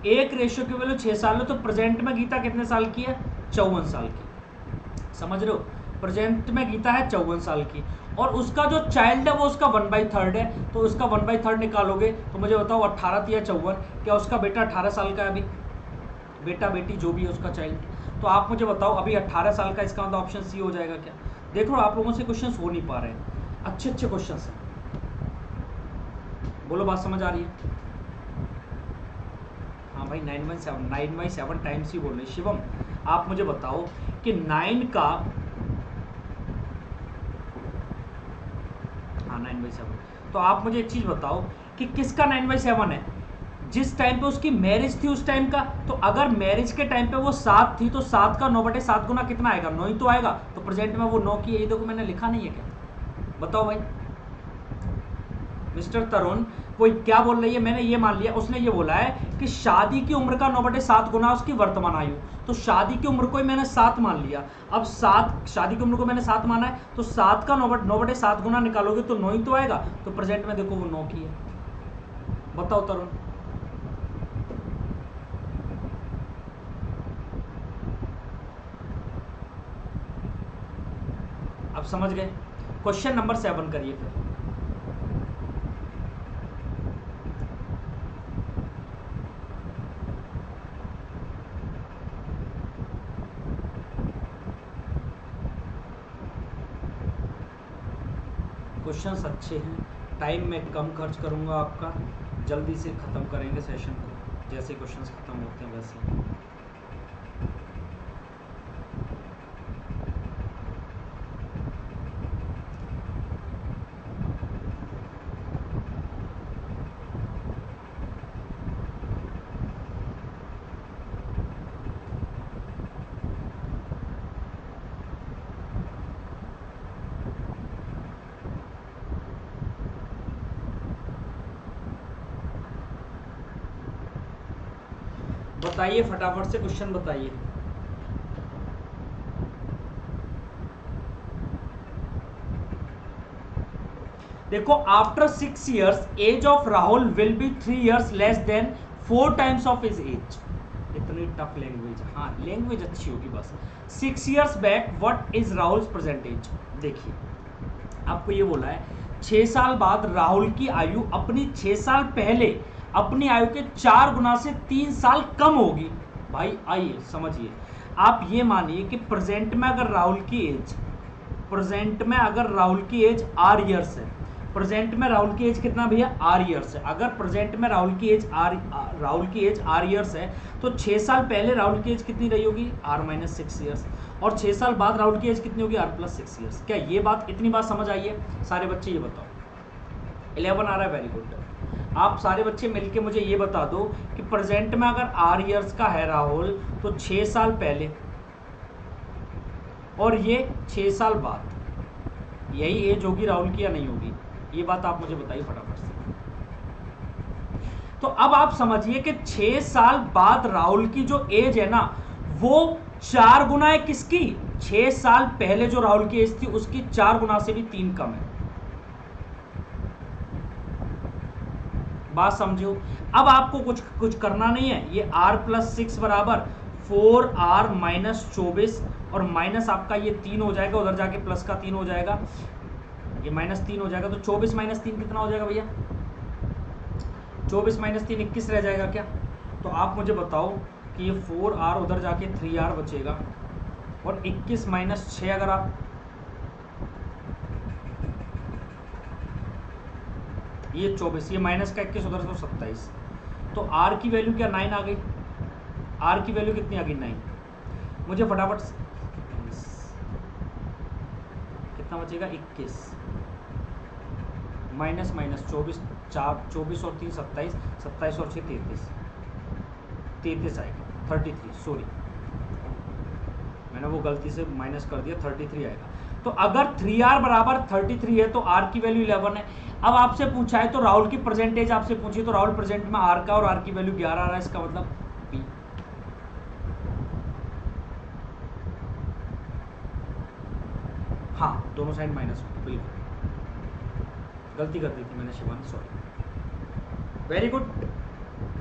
1 रेशियो की वैल्यू 6 साल है, तो प्रेजेंट में गीता कितने साल की है? 54 साल की। समझ रहे हो? प्रेजेंट में गीता है 54 साल की, और उसका जो चाइल्ड है वो उसका 1/3 है, तो उसका 1/3 निकालोगे तो मुझे बताओ 18 या 54, क्या उसका बेटा 18 साल का है अभी? बेटा बेटी जो भी है उसका चाइल्ड। तो आप मुझे बताओ अभी 18 साल का, इसका मतलब ऑप्शन सी हो जाएगा क्या? देखो आप लोगों से क्वेश्चन हो नहीं पा रहे हैं, अच्छे अच्छे क्वेश्चन हैं। बोलो बात समझ आ रही है? हाँ भाई 9/7 टाइम्स ही बोल रहे। शिवम आप मुझे बताओ कि 9 का, हाँ 9/7, तो आप मुझे एक चीज बताओ कि किसका 9/7 है? जिस टाइम पे उसकी मैरिज थी उस टाइम का। तो अगर मैरिज के टाइम पे वो 7 थी तो 7 का 9/7 गुना कितना आएगा? 9 ही तो आएगा। तो प्रेजेंट में वो 9 की, यही देखो मैंने लिखा नहीं है क्या? बताओ भाई मिस्टर तरुण, वो क्या बोल रही है? मैंने ये मान लिया, उसने ये बोला है कि शादी की उम्र का 9/7 गुना उसकी वर्तमान आयु। तो शादी की उम्र को ही मैंने 7 मान लिया। अब 7, शादी की उम्र को मैंने 7 माना है, तो 7 का 9/7 गुना निकालोगे तो 9 ही तो आएगा। तो प्रेजेंट में देखो वो 9 की है। बताओ तरुण। अब समझ गए? क्वेश्चन नंबर 7 करिए फिर। क्वेश्चंस अच्छे हैं, टाइम में कम खर्च करूंगा आपका, जल्दी से ख़त्म करेंगे सेशन को, जैसे क्वेश्चंस ख़त्म होते हैं वैसे। बताइए फटाफट से क्वेश्चन बताइए। देखो after 6 years age of Rahul will be 3 years less than 4 times of his age. इतनी टफ लैंग्वेज, हाँ लैंग्वेज अच्छी होगी बस। 6 years back what is Rahul present age? देखिए आपको ये बोला है 6 साल बाद राहुल की आयु अपनी 6 साल पहले अपनी आयु के 4 गुना से 3 साल कम होगी। भाई आइए समझिए, आप ये मानिए कि प्रेजेंट में अगर राहुल की एज, प्रेजेंट में अगर राहुल की एज आर ईयर्स है, प्रेजेंट में राहुल की एज कितना भैया? आर ईयर्स है। अगर प्रेजेंट में राहुल की एज आर ईयर्स है तो 6 साल पहले राहुल की एज कितनी रही होगी? R-6 years. और 6 साल बाद राहुल की एज कितनी होगी? R+6 years. क्या ये बात, इतनी बात समझ आई है? सारे बच्चे ये बताओ। 11 आ रहा है, वेरी गुड। आप सारे बच्चे मिलके मुझे ये बता दो कि प्रेजेंट में अगर आर ईयर्स का है राहुल तो 6 साल पहले और ये 6 साल बाद, यही एज होगी राहुल की या नहीं होगी? ये बात आप मुझे बताइए फटाफट से। तो अब आप समझिए कि 6 साल बाद राहुल की जो एज है ना वो 4 गुना है किसकी? 6 साल पहले जो राहुल की एज थी उसकी 4 गुना से भी 3 कम है। बात समझो। अब आपको कुछ करना नहीं है। ये r+6 बराबर 4r माइनस 24 और माइनस आपका ये 3 हो जाएगा, उधर जाके प्लस का 3 हो जाएगा, ये -3 हो जाएगा। तो 24 - 3 कितना हो जाएगा भैया? 24 - 3 21 रह जाएगा क्या? तो आप मुझे बताओ कि ये 4r उधर जाके 3r बचेगा और 21 - 6 अगर आप ये 24, ये माइनस का 21 उधर तो 27। तो r की वैल्यू क्या 9 आ गई? r की वैल्यू कितनी आ गई? 9। मुझे फटाफट कितना बचेगा? 21 माइनस 24, 24 और 3 27, 27 और 6 33, 33 आएगा। 33, सॉरी मैंने वो गलती से माइनस कर दिया, 33 आएगा। तो अगर 3r बराबर 33 है तो r की वैल्यू 11 है। अब आपसे पूछा है तो राहुल की परसेंटेज आपसे पूछी, तो राहुल प्रेजेंट में r का, और r की वैल्यू 11 आ रहा है, इसका मतलब b। हाँ, दोनों साइड माइनस, बिल्कुल गलती कर दी थी मैंने Shivani, sorry. Very good,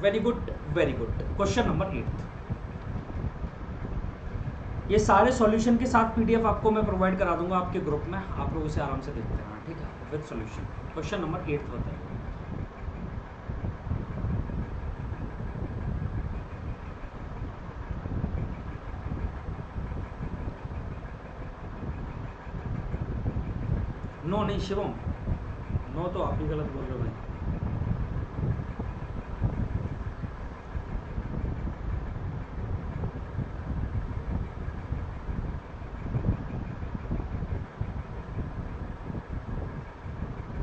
very good, very good. Question number 8। ये सारे सॉल्यूशन के साथ पीडीएफ आपको मैं प्रोवाइड करा दूंगा आपके ग्रुप में, आप लोग इसे आराम से देखते रहना, ठीक है, विद सॉल्यूशन। क्वेश्चन नंबर 8 बताइए। नो नहीं शिवम, नो तो आप ही गलत बोल रहे हो भाई।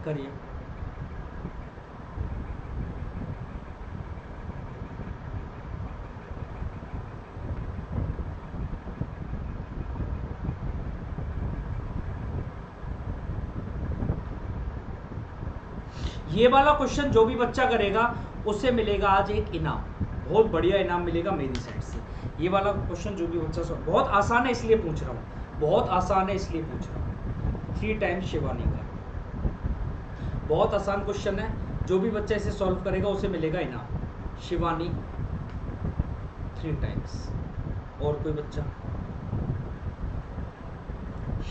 करिए। ये वाला क्वेश्चन जो भी बच्चा करेगा उससे मिलेगा आज एक इनाम, बहुत बढ़िया इनाम मिलेगा मेरी साइड से। ये वाला क्वेश्चन जो भी बच्चा बहुत आसान है इसलिए पूछ रहा हूँ, बहुत आसान है इसलिए पूछ रहा हूँ। 3 टाइम्स शिवानी का बहुत आसान क्वेश्चन है, जो भी बच्चा इसे सॉल्व करेगा उसे मिलेगा इनाम। शिवानी 3 टाइम्स। और कोई बच्चा?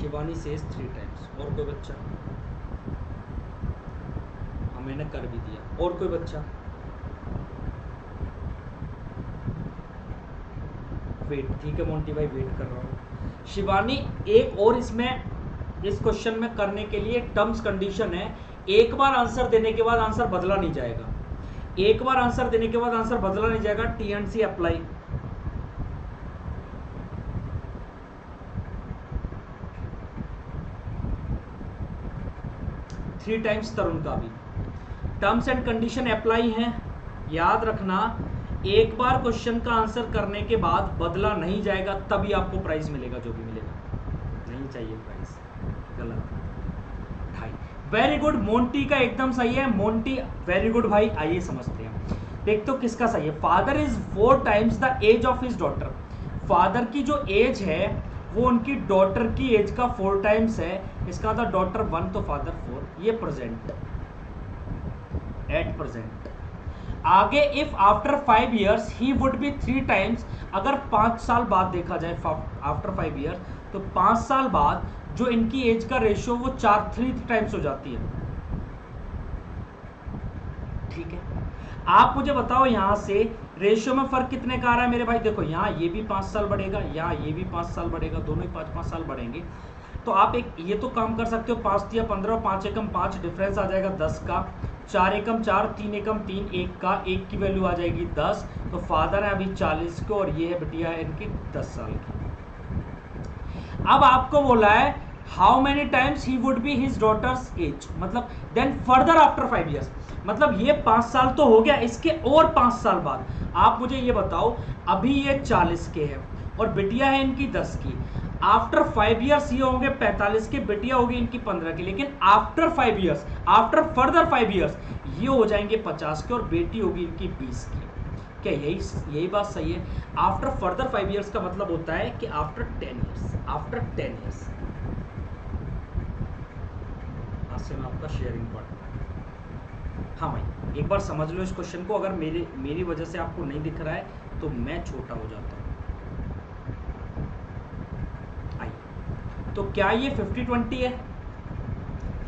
Shivani says 3 times. और कोई बच्चा? मैंने कर भी दिया। और कोई बच्चा? वेट, ठीक है मोंटी भाई, वेट कर रहा हूँ। शिवानी एक और इसमें इस क्वेश्चन में करने के लिए टर्म्स कंडीशन है, एक बार आंसर देने के बाद आंसर बदला नहीं जाएगा, एक बार आंसर देने के बाद आंसर बदला नहीं जाएगा। टी&सी अप्लाई। थ्री टाइम्स तरुण का भी टर्म्स एंड कंडीशन अप्लाई है, याद रखना। एक बार क्वेश्चन का आंसर करने के बाद बदला नहीं जाएगा, तभी आपको प्राइस मिलेगा, जो भी मिलेगा। नहीं चाहिए प्राइस, गलत। ढाई। वेरी गुड, मोंटी का एकदम सही है। मोंटी वेरी गुड भाई। आइए समझते हैं, देख तो किसका सही है। Father is 4 times the age of his daughter. Father की जो एज है वो उनकी डॉटर की एज का 4 टाइम्स है। इसका था डॉटर 1 तो फादर 4। ये प्रेजेंट, एट प्रेजेंट। आगे if after 5 years he would be 3 times. अगर 5 साल बाद देखा जाए, आफ्टर 5 years, तो 5 साल बाद जो इनकी एज का रेशियो वो 3 टाइम्स हो जाती है। ठीक है, आप मुझे बताओ यहां से रेशियो में फर्क कितने का आ रहा है मेरे भाई? देखो यहाँ ये भी 5 साल बढ़ेगा, यहाँ ये भी 5 साल बढ़ेगा, दोनों ही 5-5 साल बढ़ेंगे। तो आप एक ये तो काम कर सकते हो, 5 या 15, 5 एकम 5, डिफरेंस आ जाएगा 10 का, 4 एकम 4, 3 एकम 3, 1 का, 1 की वैल्यू आ जाएगी 10। तो फादर है अभी 40 के और ये है बिटिया है इनकी 10 साल की। अब आपको बोला है how many times he would be his daughters as, मतलब देन फर्दर आफ्टर 5 years, मतलब ये 5 साल तो हो गया, इसके और 5 साल बाद आप मुझे ये बताओ, अभी ये 40 के हैं और बिटिया है इनकी 10 की। आफ्टर 5 years ये होंगे 45 के, बिटिया होगी इनकी 15 की। लेकिन after 5 years, after further 5 years ये हो जाएंगे 50 के और बेटी होगी इनकी 20 की। क्या यही बात सही है? आफ्टर फर्दर 5 ईयर्स का मतलब होता है कि आफ्टर 10 ईयर्स, आफ्टर 10 ईयर्स। आज से मैं आपका शेयरिंग पार्टनर। हाँ भाई, एक बार समझ लो इस क्वेश्चन को। अगर मेरी वजह से आपको नहीं दिख रहा है तो मैं छोटा हो जाता हूँ। आइए, तो क्या ये 50-20 है?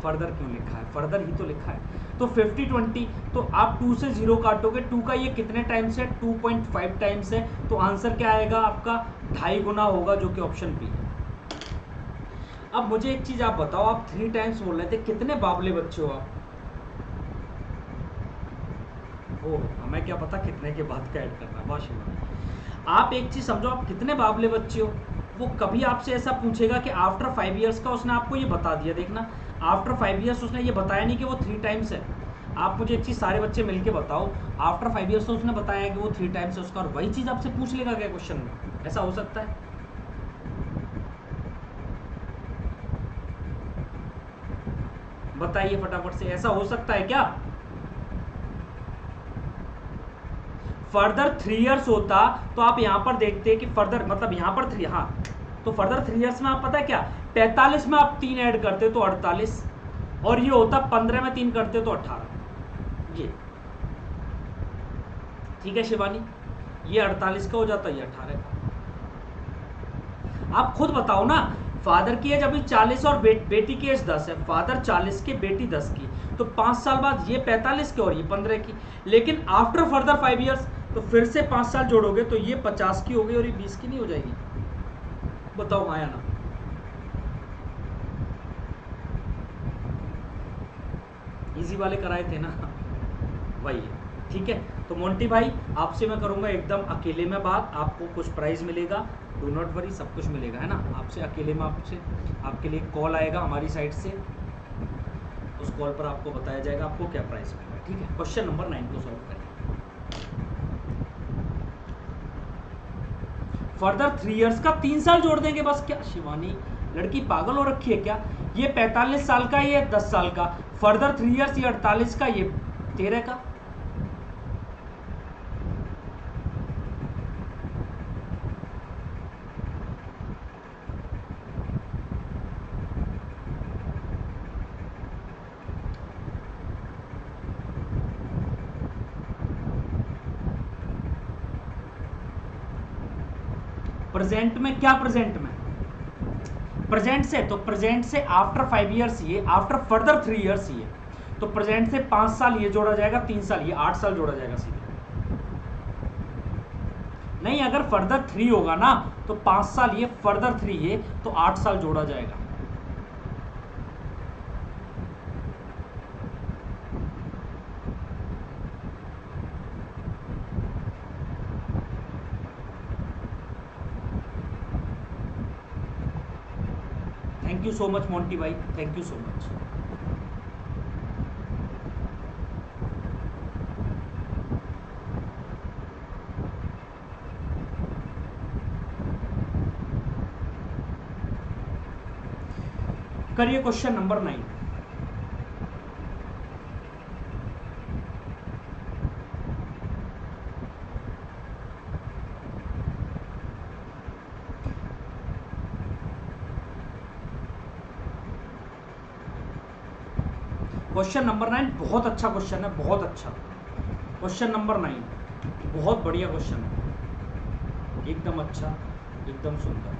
फर्दर क्यों लिखा है? फर्दर ही तो लिखा है। तो 50-20, तो आप 2 से 0 काटोगे, 2 का ये कितने टाइम्स है? 2.5 टाइम्स है। तो आंसर क्या आएगा आपका? 2.5 गुना होगा, जो कि ऑप्शन बी है। अब मुझे एक चीज आप बताओ, आप 3 टाइम्स बोल रहे थे, कितने बाबले बच्चे हो आप? ओ, हमें क्या पता कितने के बाद का ऐड करना। बाशिमा, आप एक चीज समझो, आप कितने बाबले बच्चे हो। वो कभी आपसे ऐसा पूछेगा कि आफ्टर 5 ईयर्स का उसने आपको ये बता दिया, देखना आफ्टर 5 ईयर्स उसने ये बताया नहीं कि वो 3 टाइम्स है। आप मुझे एक चीज सारे बच्चे मिलके बताओ, आफ्टर 5 ईयर्स तो उसने बताया कि वो 3 टाइम्स है उसका, और वही चीज आपसे पूछ लेगा क्या क्वेश्चन में? ऐसा हो सकता है? बताइए फटाफट से, ऐसा हो सकता है क्या? फर्दर 3 ईयर्स होता तो आप यहां पर देखते कि फर्दर मतलब यहां पर 3, हाँ, तो फर्दर 3 ईयर्स में आप पता है क्या, 45 में आप 3 ऐड करते तो 48, और ये होता 15 में 3 करते तो 18। ये ठीक है शिवानी, ये 48 का हो जाता, ये 18 का। आप खुद बताओ ना, फादर की एज अभी 40 और बेटी की एज 10 है। फादर 40 की, बेटी 10 की, तो 5 साल बाद ये 45 की और ये 15 की। लेकिन आफ्टर फर्दर 5 ईयर्स तो फिर से 5 साल जोड़ोगे तो ये 50 की हो गई और ये 20 की नहीं हो जाएगी? बताओ माया ना। इजी वाले कराए थे ना, वही है। ठीक है, तो मोंटी भाई आपसे मैं करूंगा एकदम अकेले में बात, आपको कुछ प्राइज मिलेगा, डू नॉट वरी, सब कुछ मिलेगा, है ना। आपसे अकेले में आपके लिए कॉल आएगा हमारी साइड से, उस कॉल पर आपको बताया जाएगा आपको क्या प्राइस मिलेगा। ठीक है, क्वेश्चन नंबर 9 को सॉल्व करें। फर्दर 3 ईयर्स का 3 साल जोड़ देंगे बस। क्या शिवानी लड़की पागल हो रखी है क्या? ये 45 साल का, ये 10 साल का, फर्दर 3 ईयर्स ये 48 का, ये 13 का। प्रेजेंट में क्या? प्रेजेंट से, तो प्रेजेंट से आफ्टर 5 ईयर्स ये, आफ्टर फर्दर 3 ईयर्स ये, तो प्रेजेंट से 5 साल ये जोड़ा जाएगा, 3 साल ये, 8 साल जोड़ा जाएगा सीधे। नहीं, अगर फर्दर 3 होगा ना तो 5 साल ये, फर्दर 3 ये, तो 8 साल जोड़ा जाएगा। Thank you so much Monty भाई, थैंक यू सो मच। करिए क्वेश्चन नंबर 9। क्वेश्चन नंबर 9 बहुत अच्छा क्वेश्चन है, बहुत अच्छा। क्वेश्चन नंबर 9 बहुत बढ़िया क्वेश्चन है, एकदम अच्छा, एकदम सुंदर।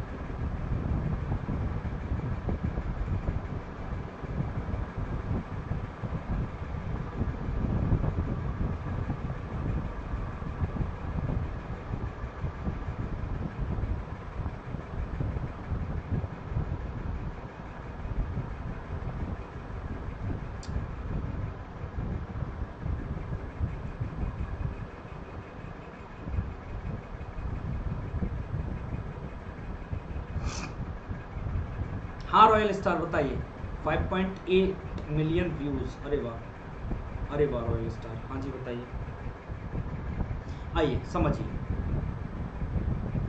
हाँ रॉयल स्टार बताइए, 5.8 मिलियन व्यूज, अरे वाह, अरे वाह रॉयल स्टार, हाँ जी बताइए। आइए समझिए,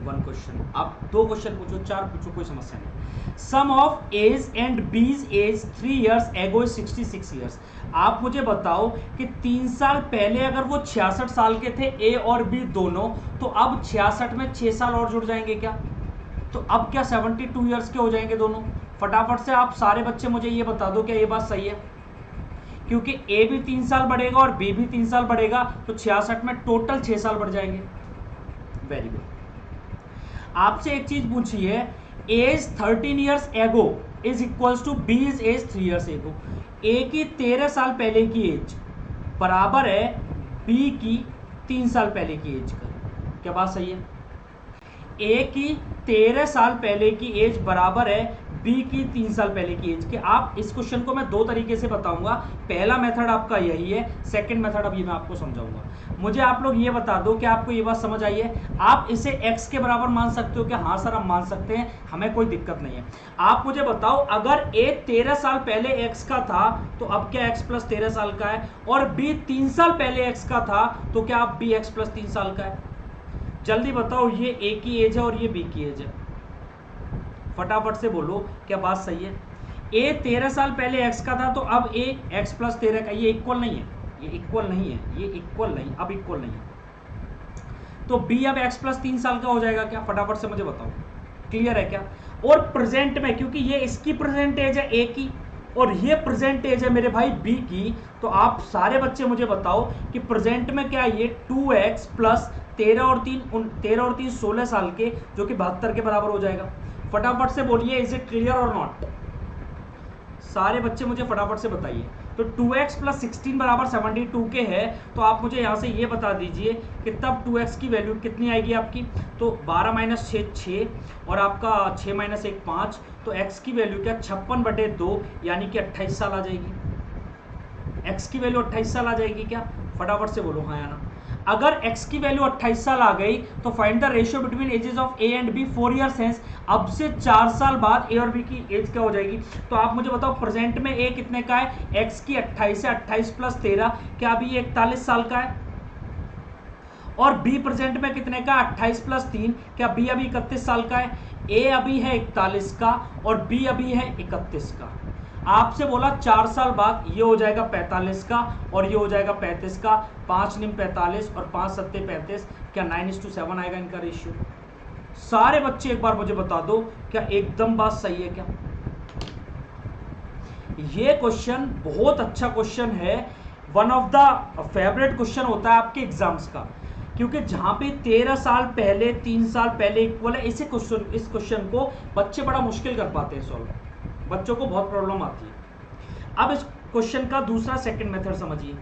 1 क्वेश्चन, आप 2 क्वेश्चन पूछो, 4 पूछो, कोई समस्या नहीं। सम ऑफ एज एंड बीज एज 3 ईयर्स एगो 66 ईयर्स। आप मुझे बताओ कि 3 साल पहले अगर वो 66 साल के थे ए और बी दोनों, तो अब 66 में 6 साल और जुड़ जाएंगे क्या? तो अब क्या 72 ईयर्स के हो जाएंगे दोनों? फटाफट से आप सारे बच्चे मुझे ये बता दो क्या ये बात सही है? क्योंकि ए भी 3 साल बढ़ेगा और बी भी 3 साल बढ़ेगा, तो 66 में टोटल 6 साल बढ़ जाएंगे। Very good. आपसे एक चीज पूछी है, age 13 years ago is equals to B is age 3 years ago. A की 13 साल पहले की एज बराबर है बी की 3 साल पहले की एज का। क्या बात सही है? ए की 13 साल पहले की एज बराबर है बी की 3 साल पहले की एज के। आप इस क्वेश्चन को मैं 2 तरीके से बताऊंगा। पहला मेथड आपका यही है, सेकंड मेथड अब ये मैं आपको समझाऊंगा। मुझे आप लोग ये बता दो कि आपको ये बात समझ आई है? आप इसे x के बराबर मान सकते हो क्या? हाँ सर हम मान सकते हैं, हमें कोई दिक्कत नहीं है। आप मुझे बताओ, अगर a 13 साल पहले x का था तो अब क्या x प्लस 13 साल का है, और b 3 साल पहले x का था तो क्या अब b x प्लस 3 साल का है? जल्दी बताओ, ये a की एज है और ये b की एज है। फटाफट से बोलो क्या बात सही है? a 13 साल पहले x का था तो अब a x प्लस 13 का, ये इक्वल नहीं है, ये इक्वल नहीं है, ये इक्वल नहीं, अब इक्वल नहीं है। तो b अब x प्लस 3 साल का हो जाएगा क्या? फटाफट से मुझे बताओ, क्लियर है क्या? और प्रेजेंट में, क्योंकि ये इसकी प्रेजेंट एज है a की और ये प्रेजेंट एज है मेरे भाई b की, तो आप सारे बच्चे मुझे बताओ कि प्रेजेंट में क्या है? ये 2x प्लस 13 और 3 16 साल के, जो कि 72 के बराबर हो जाएगा। फटाफट से बोलिए, इज इट क्लियर और नॉट? सारे बच्चे मुझे फटाफट से बताइए। तो 2x प्लस 16 बराबर 72 के है, तो आप मुझे यहाँ से ये बता दीजिए कि तब 2x की वैल्यू कितनी आएगी आपकी? तो 12 माइनस 6 6 और आपका 6 माइनस 1 5, तो x की वैल्यू क्या? 56/2 यानी कि 28 साल आ जाएगी। x की वैल्यू 28 साल आ जाएगी क्या? फटाफट से बोलो हाँ या ना। अगर x की वैल्यू 28 साल आ गई तो find the ratio between ages of a and b 4 years hence. अब से 4 साल बाद a और b की एज क्या हो जाएगी? तो आप मुझे बताओ, प्रेजेंट में a कितने का है? x की 28 है, 28 प्लस 13, क्या b 41 साल का है? और b प्रेजेंट में कितने का? 28 प्लस 3, क्या b अभी 31 साल का है? a अभी है 41 का और b अभी है 31 का। आपसे बोला 4 साल बाद ये हो जाएगा 45 का और ये हो जाएगा 35 का। 5 निम 45 और 5 सत्ते 35, क्या 9:7 आएगा इनका रेशियो? सारे बच्चे एक बार मुझे बता दो, क्या एकदम बात सही है क्या? ये क्वेश्चन बहुत अच्छा क्वेश्चन है, one of the favourite question होता है आपके एग्जाम्स का, क्योंकि जहां पे 13 साल पहले 3 साल पहले इक्वल है, इस क्वेश्चन को बच्चे बड़ा मुश्किल कर पाते हैं सॉल्व, बच्चों को बहुत प्रॉब्लम आती है। अब इस क्वेश्चन का दूसरा सेकंड मेथड समझिए।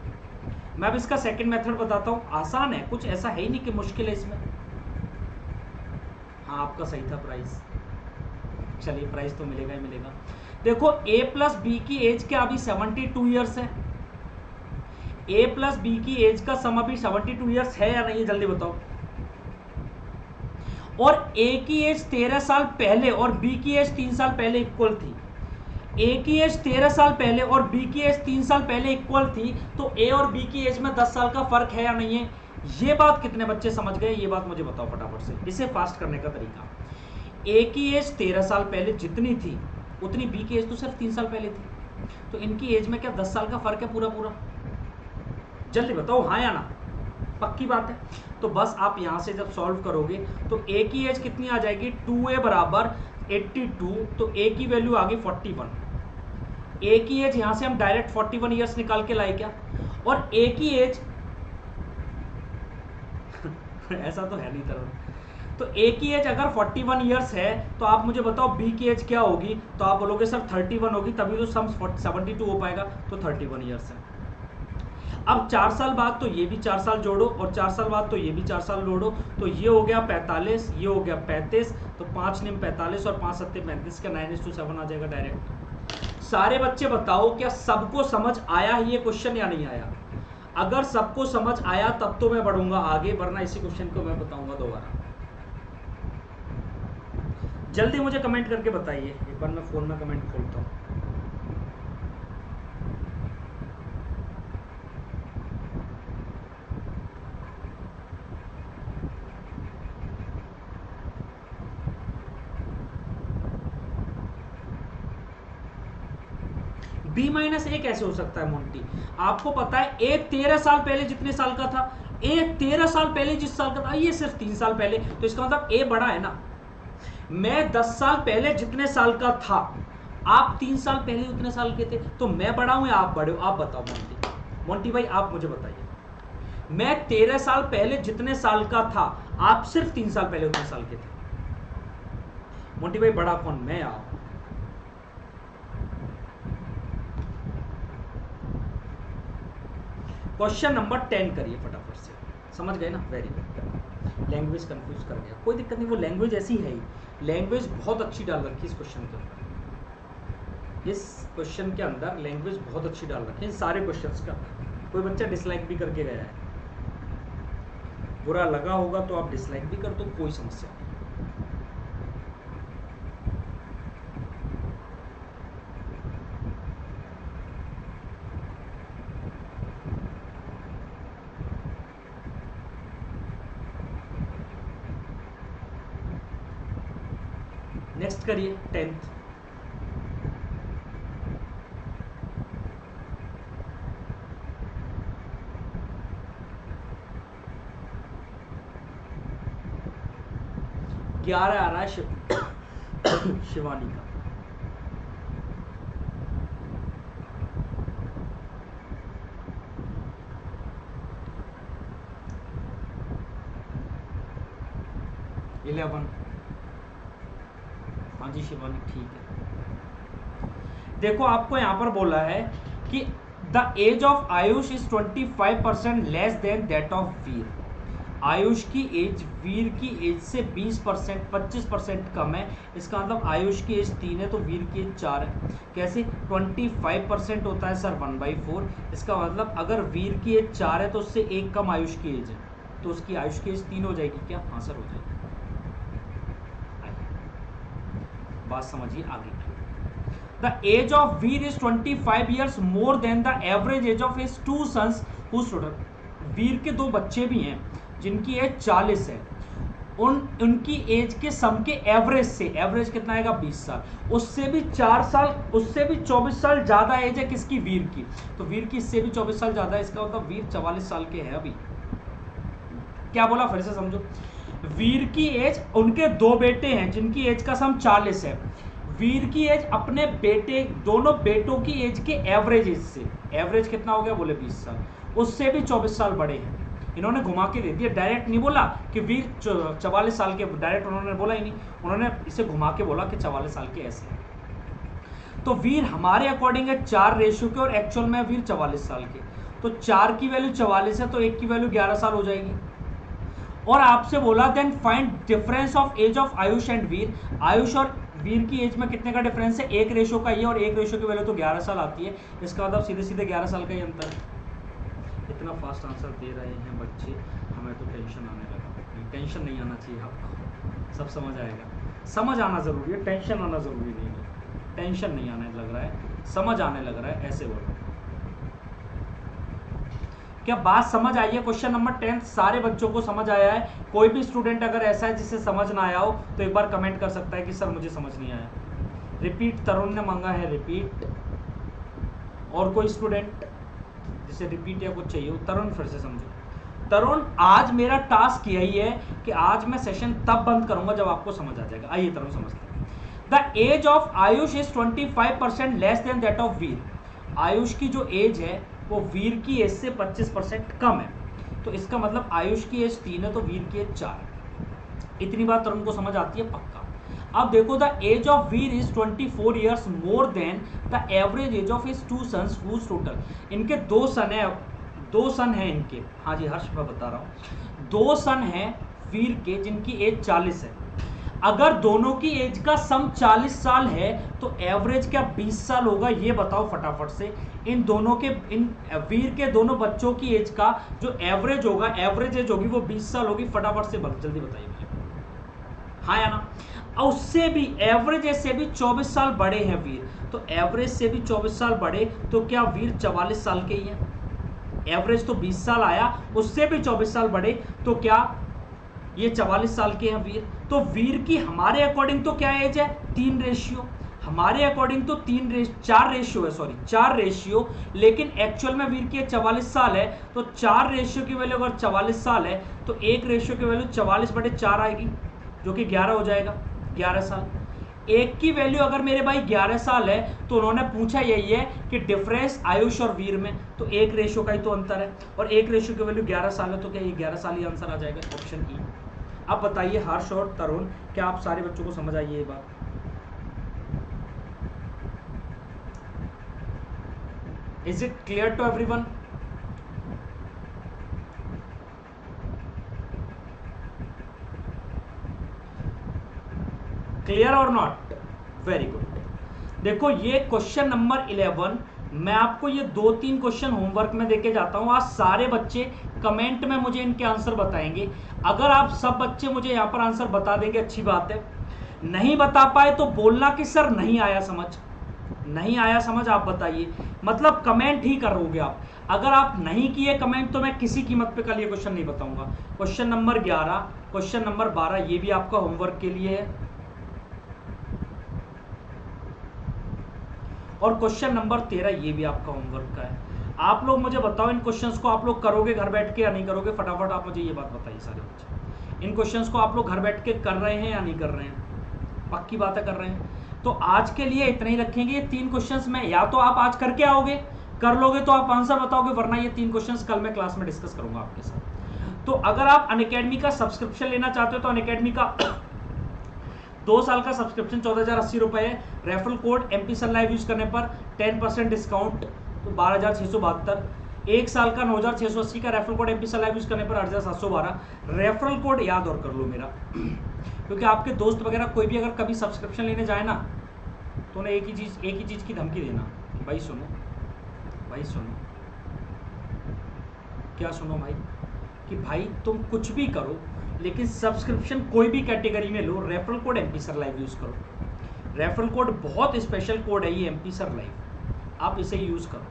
मैं अब इसका सेकंड मेथड बताता हूं, आसान है, कुछ ऐसा है ही नहीं कि मुश्किल है इसमें। हाँ आपका सही था प्राइस, चलिए प्राइस तो मिलेगा ही मिलेगा। देखो a प्लस बी की एज क्या अभी 72 ईयर्स है? a प्लस बी की एज का सम अभी 72 ईयर्स है या नहीं, जल्दी बताओ। और a की एज 13 साल पहले और b की एज 3 साल पहले इक्वल थी। a की एज 13 साल पहले और b की एज 3 साल पहले इक्वल थी, तो a और b की एज में 10 साल का फर्क है या नहीं है? ये बात कितने बच्चे समझ गए? ये बात मुझे बताओ फटाफट से, इसे फास्ट करने का तरीका। a की एज 13 साल पहले जितनी थी उतनी b की एज तो सिर्फ 3 साल पहले थी, तो इनकी एज में क्या 10 साल का फर्क है पूरा पूरा? जल्दी बताओ हाँ या ना, पक्की बात है? तो बस आप यहां से जब सॉल्व करोगे तो a की एज कितनी आ जाएगी? 2a बराबर 82, तो a की वैल्यू आ गई 41। a की एज यहां से हम डायरेक्ट 41 ईयर्स निकाल के लाए क्या? और a की एज ऐसा तो है नहीं तरह, तो a की एज अगर 41 ईयर्स है तो आप मुझे बताओ b की एज क्या होगी? तो आप बोलोगे सर 31 होगी, तभी तो सम 72 हो पाएगा, तो 31 ईयर्स है। अब 4 साल बाद तो ये भी 4 साल जोड़ो और 4 साल बाद तो ये भी 4 साल जोड़ो, तो ये हो गया 45, ये हो गया 35, तो 5 निम 45 और 5 सत्ते 35 का 9:7 आ जाएगा डायरेक्ट। सारे बच्चे बताओ क्या सबको समझ आया ये क्वेश्चन या नहीं आया? अगर सबको समझ आया तब तो मैं बढ़ूंगा आगे, वरना इसी क्वेश्चन को मैं बताऊंगा दोबारा। जल्दी मुझे कमेंट करके बताइए, एक बार मैं फोन में कमेंट खोलता हूँ। b माइनस ए कैसे हो सकता है मोंटी? आपको पता है ए 13 साल पहले जितने साल का था, ए 13 साल पहले जिस साल का था, ये सिर्फ 3 साल पहले, तो इसका मतलब ए बड़ा है ना। मैं 10 साल पहले जितने साल का था, आप 3 साल पहले उतने साल के थे, तो मैं बड़ा हूं या आप बड़े हो? आप बताओ मोंटी, मोंटी भाई आप मुझे बताइए। मैं 13 साल पहले जितने साल का था, आप सिर्फ 3 साल पहले उतने साल के थे। मोंटी भाई बड़ा कौन, मैं या आप? क्वेश्चन नंबर 10 करिए फटाफट से, समझ गए ना? Very good. लैंग्वेज कंफ्यूज कर गया, कोई दिक्कत नहीं, वो लैंग्वेज ऐसी है ही, लैंग्वेज बहुत अच्छी डाल रखी है इस क्वेश्चन के अंदर, इस क्वेश्चन के अंदर लैंग्वेज बहुत अच्छी डाल रखी है, इन सारे क्वेश्चंस का। कोई बच्चा डिसलाइक भी करके गया है, बुरा लगा होगा तो आप डिसलाइक भी कर दो, कोई समस्या नहीं। नेक्स्ट करिए 10th। ग्यारह आ रहा है शिवानी का। हाँ जी शिवानी ठीक है। देखो आपको यहां पर बोला है कि the age of Ayush is 25% less than that of Veer. Ayush की एज वीर की एज से 20% 25% कम है। इसका मतलब आयुष की एज 3 है तो वीर की एज 4 है। कैसे? 25% होता है सर 1/4। इसका मतलब अगर वीर की एज 4 है तो उससे एक कम आयुष की एज है, तो उसकी आयुष की एज 3 हो जाएगी क्या? हाँ सर हो जाएगी। बात समझिए आगे। The age of Veer is 25 years more than the average age of his 2 sons whose total। Veer के 2 बच्चे भी हैं जिनकी एज 40 है, उनकी एज के सम के एवरेज से, एवरेज कितना आएगा 20 साल, उससे भी 4 साल, उससे भी 24 साल ज्यादा एज है किसकी? वीर की। तो वीर की इससे भी 24 साल ज्यादा है, इसका मतलब वीर 44 साल के हैं अभी। क्या बोला फिर से समझो। वीर की एज, उनके 2 बेटे हैं जिनकी एज का सम 40 है। वीर की एज अपने बेटे, दोनों बेटों की एज के एवरेज एज से, एवरेज कितना हो गया? बोले 20 साल, उससे भी 24 साल बड़े हैं। इन्होंने घुमा के दे दिया, डायरेक्ट नहीं बोला कि वीर 44 साल के, डायरेक्ट उन्होंने बोला ही नहीं, उन्होंने इसे घुमा के बोला कि 44 साल के ऐसे हैं। तो वीर हमारे अकॉर्डिंग है 4 रेशियो के और एक्चुअल में वीर 44 साल के। तो 4 की वैल्यू 44 है तो 1 की वैल्यू 11 साल हो जाएगी। और आपसे बोला then find difference of age of Ayush and Veer. Ayush और वीर की एज में कितने का डिफरेंस है? 1 रेशियो का ये, और 1 रेशियो की वैल्यू तो 11 साल आती है। इसका मतलब सीधे सीधे 11 साल का ही अंतर है। इतना फास्ट आंसर दे रहे हैं बच्चे, हमें तो टेंशन आने लगा। टेंशन नहीं आना चाहिए आपको, सब समझ आएगा। समझ आना जरूरी है, टेंशन आना जरूरी नहीं है। टेंशन नहीं आने लग रहा है, समझ आने लग रहा है, ऐसे बोलो। क्या बात समझ आई है? क्वेश्चन नंबर 10 सारे बच्चों को समझ आया है? कोई भी स्टूडेंट अगर ऐसा है जिसे समझ ना आया हो तो एक बार कमेंट कर सकता है कि सर मुझे समझ नहीं आया। रिपीट तरुण ने मांगा है, रिपीट। और कोई स्टूडेंट जिसे रिपीट या कुछ चाहिए? तरुण फिर से समझो। तरुण आज मेरा टास्क यही है कि आज मैं सेशन तब बंद करूंगा जब आपको समझ आ जाएगा। आइए तरुण समझते हैं। The age of Ayush is 25% less than that of Veer. Ayush की जो एज है वो वीर की एज से 25% कम है। तो इसका मतलब आयुष की एज 3 है तो वीर की एज 4 है। इतनी बात तरुण को समझ आती है पक्का। अब देखो the age of Veer is 24 years more than the average age of his 2 sons whose total. इनके 2 सन है, 2 सन है इनके। हाँ जी हर्ष मैं बता रहा हूँ, 2 सन है वीर के जिनकी एज 40 है। अगर दोनों की एज का सम 40 साल है तो एवरेज क्या 20 साल होगा? ये बताओ फटाफट से। इन दोनों के, इन वीर के दोनों बच्चों की एज का जो एवरेज होगा, एवरेज एज होगी वो 20 साल होगी। फटाफट से जल्दी बताइए मुझे, हाँ या ना? और उससे भी एवरेज एज से भी 24 साल बड़े हैं वीर। तो एवरेज से भी 24 साल बड़े, तो क्या वीर 44 साल के ही हैं? एवरेज तो 20 साल आया, उससे भी 24 साल बड़े, तो क्या ये 44 साल के हैं वीर? तो वीर की हमारे अकॉर्डिंग तो क्या एज है? 3 रेशियो। हमारे अकॉर्डिंग तो 4 रेशियो है, सॉरी 4 रेशियो, लेकिन एक्चुअल में वीर की 44 साल है, तो 4 रेशियो की वैल्यू अगर 44 साल है तो 1 रेशियो की वैल्यू 44/4 आएगी, जो कि 11 हो जाएगा, 11 साल। एक की वैल्यू अगर मेरे भाई 11 साल है तो उन्होंने पूछा यही है कि डिफरेंस आयुष और वीर में, तो 1 रेशियो का ही तो अंतर है, और 1 रेशियो की वैल्यू 11 साल है, तो क्या ये 11 साल ही आंसर आ जाएगा, ऑप्शन ई। अब बताइए हर्ष और तरुण, क्या आप सारे बच्चों को समझ आई ये बात? Is it clear to everyone? Clear और नॉट? Very good. देखो ये क्वेश्चन नंबर 11, मैं आपको ये 2-3 क्वेश्चन होमवर्क में देके जाता हूं। आज सारे बच्चे कमेंट में मुझे इनके आंसर बताएंगे। अगर आप सब बच्चे मुझे यहां पर आंसर बता देंगे अच्छी बात है, नहीं बता पाए तो बोलना कि सर नहीं आया समझ, नहीं आया समझ, आप बताइए, मतलब कमेंट ही करोगे आप। अगर आप नहीं किए कमेंट तो मैं किसी कीमत पे कल ये क्वेश्चन नहीं बताऊंगा। क्वेश्चन नंबर 11, क्वेश्चन नंबर 12 ये भी आपका होमवर्क के लिए है, और क्वेश्चन नंबर 13 ये भी आपका होमवर्क का है। आप लोग मुझे बताओ इन क्वेश्चंस को आप लोग करोगे घर बैठ के या नहीं करोगे? फटाफट आप मुझे ये बात बताइए सारे बच्चे, इन क्वेश्चंस को आप लोग घर बैठ के कर रहे हैं या नहीं कर रहे हैं? पक्की बात है कर रहे हैं। तो आज के लिए इतना ही रखेंगे। ये 3 क्वेश्चंस में या तो आप आज करके आओगे, कर लोगे तो आप आंसर बताओगे, वरना ये 3 क्वेश्चंस कल मैं क्लास में डिस्कस करूंगा आपके साथ। तो अगर आप अनअकैडमी का सब्सक्रिप्शन लेना चाहते हो तो अनअकैडमी का 2 साल का सब्सक्रिप्शन 14,080 रुपए है। Referral code MP Sir Live use करने पर 10% डिस्काउंट, तो 12,672। 1 साल का 9,680 का referral code MP Sir Live use करने पर 8,712। रेफरल कोड याद और कर लो मेरा, क्योंकि आपके दोस्त वगैरह कोई भी अगर कभी सब्सक्रिप्शन लेने जाए ना तो उन्हें एक ही चीज की धमकी देना कि भाई सुनो, भाई सुनो, क्या सुनो भाई, कि भाई तुम कुछ भी करो लेकिन सब्सक्रिप्शन कोई भी कैटेगरी में लो, referral code MP Sir Live use करो। रेफरल कोड बहुत स्पेशल कोड है ये MP Sir Live, आप इसे यूज करो।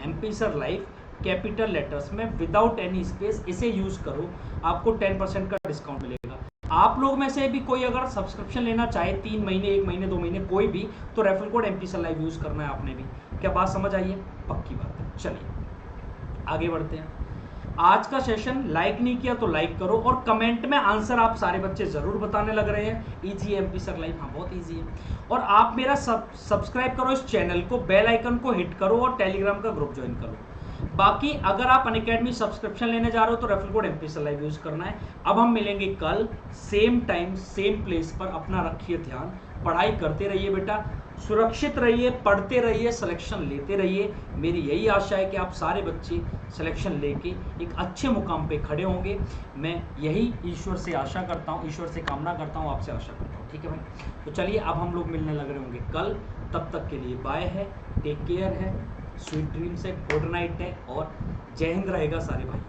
MP Sir Live capital letters में विदाउट एनी स्पेस, इसे यूज करो, आपको 10% का डिस्काउंट मिलेगा। आप लोग में से भी कोई अगर सब्सक्रिप्शन लेना चाहे 3 महीने, 1 महीने, 2 महीने, कोई भी, तो referral code MP Sir Live use करना है आपने भी। क्या बात समझ आई है? पक्की बात है। चलिए आगे बढ़ते हैं। आज का सेशन लाइक नहीं किया तो लाइक करो, और कमेंट में आंसर आप सारे बच्चे जरूर बताने लग रहे हैं। इजी है MP Sir Live, हाँ बहुत इजी है। और आप मेरा सब्सक्राइब करो इस चैनल को, बेल आइकन को हिट करो, और टेलीग्राम का ग्रुप ज्वाइन करो। बाकी अगर आप अनअकैडमी सब्सक्रिप्शन लेने जा रहे हो तो referral code MP Sir Live use करना है। अब हम मिलेंगे कल सेम टाइम सेम प्लेस पर। अपना रखिए ध्यान, पढ़ाई करते रहिए बेटा, सुरक्षित रहिए, पढ़ते रहिए, सिलेक्शन लेते रहिए। मेरी यही आशा है कि आप सारे बच्चे सिलेक्शन लेके एक अच्छे मुकाम पे खड़े होंगे। मैं यही ईश्वर से आशा करता हूँ, ईश्वर से कामना करता हूँ, आपसे आशा करता हूँ। ठीक है भाई, तो चलिए अब हम लोग मिलने लग रहे होंगे कल। तब तक के लिए बाय है, टेक केयर है, स्वीट ड्रीम्स है, गुड नाइट है, और जय हिंद रहेगा सारे भाई।